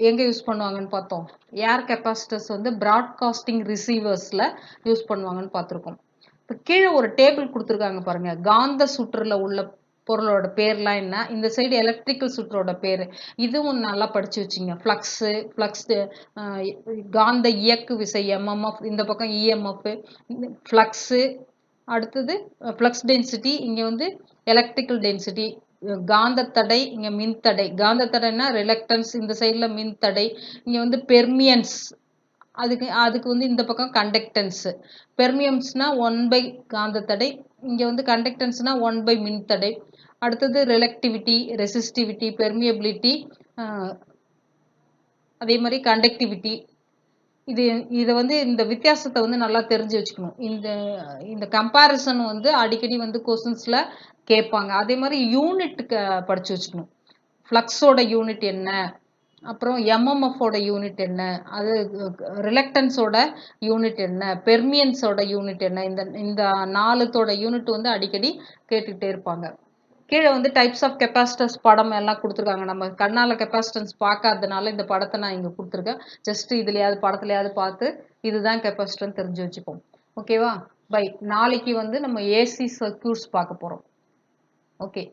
எங்கே யூஸ் பண்ணுவாங்கன்னு பார்த்தோம். ஏர் கெப்பாசிட்டர்ஸ் வந்து ப்ராட்காஸ்டிங் ரிசீவர்ஸில் யூஸ் பண்ணுவாங்கன்னு பார்த்துருக்கோம். இப்போ கீழே ஒரு டேபிள் கொடுத்துருக்காங்க பாருங்க. காந்த சுற்றுல உள்ள பொருளோட பேர்லாம் என்ன, இந்த சைடு எலக்ட்ரிக்கல் சுற்றோட பேர், இதுவும் நல்லா படித்து வச்சுங்க. ஃப்ளக்ஸு காந்த இயக்கு விசை எம்எம்எஃப், இந்த பக்கம் இஎம்எஃப், ஃப்ளக்ஸு, அடுத்தது ஃப்ளக்ஸ் டென்சிட்டி, இங்கே வந்து எலக்ட்ரிக்கல் டென்சிட்டி, காந்த தடை, இங்கே மின்தடை. காந்த தடைனா ரிலக்டன்ஸ், இந்த சைடில் மின்தடை, இங்கே வந்து பெர்மியன்ஸ், அதுக்கு வந்து இந்த பக்கம் கண்டக்டன்ஸு. பெர்மியம்ஸ்னா 1/, காந்த தடை, இங்கே வந்து கண்டக்டன்ஸ்னா 1/, மின்தடை. அடுத்தது ரிலக்டிவிட்டி, ரெசிஸ்டிவிட்டி, பெர்மியபிலிட்டி, அதே மாதிரி கண்டக்டிவிட்டி. இதை வந்து இந்த வித்தியாசத்தை வந்து நல்லா தெரிஞ்சு வச்சுக்கணும். இந்த கம்பேரிசன் வந்து அடிக்கடி வந்து கொஸ்டின்ஸில் கேட்பாங்க. அதே மாதிரி யூனிட்டுக்கு படித்து வச்சுக்கணும். ஃப்ளக்ஸோட யூனிட் என்ன, அப்புறம் எம்எம்எஃபோட யூனிட் என்ன, அது ரிலக்டன்ஸோட யூனிட் என்ன, பெர்மியன்ஸோட யூனிட் என்ன, இந்த 4தோட யூனிட் வந்து அடிக்கடி கேட்டுக்கிட்டே இருப்பாங்க. கீழே வந்து டைப்ஸ் ஆஃப் கெப்பாசிட்டர்ஸ் படம் எல்லாம் கொடுத்துருக்காங்க. நம்ம கண்ணால் கெப்பாசிட்டன்ஸ் பார்க்காததுனால இந்த படத்தை நான் இங்கே கொடுத்துருக்கேன். ஜஸ்ட் இதுலையாவது படத்துலையாவது பார்த்து இதுதான் கெப்பாசிட்டர்னு தெரிஞ்சு வச்சுப்போம். ஓகேவா? பை. நாளைக்கு வந்து நம்ம ஏசி சர்க்யூட்ஸ் பார்க்க போகிறோம். ஓகே.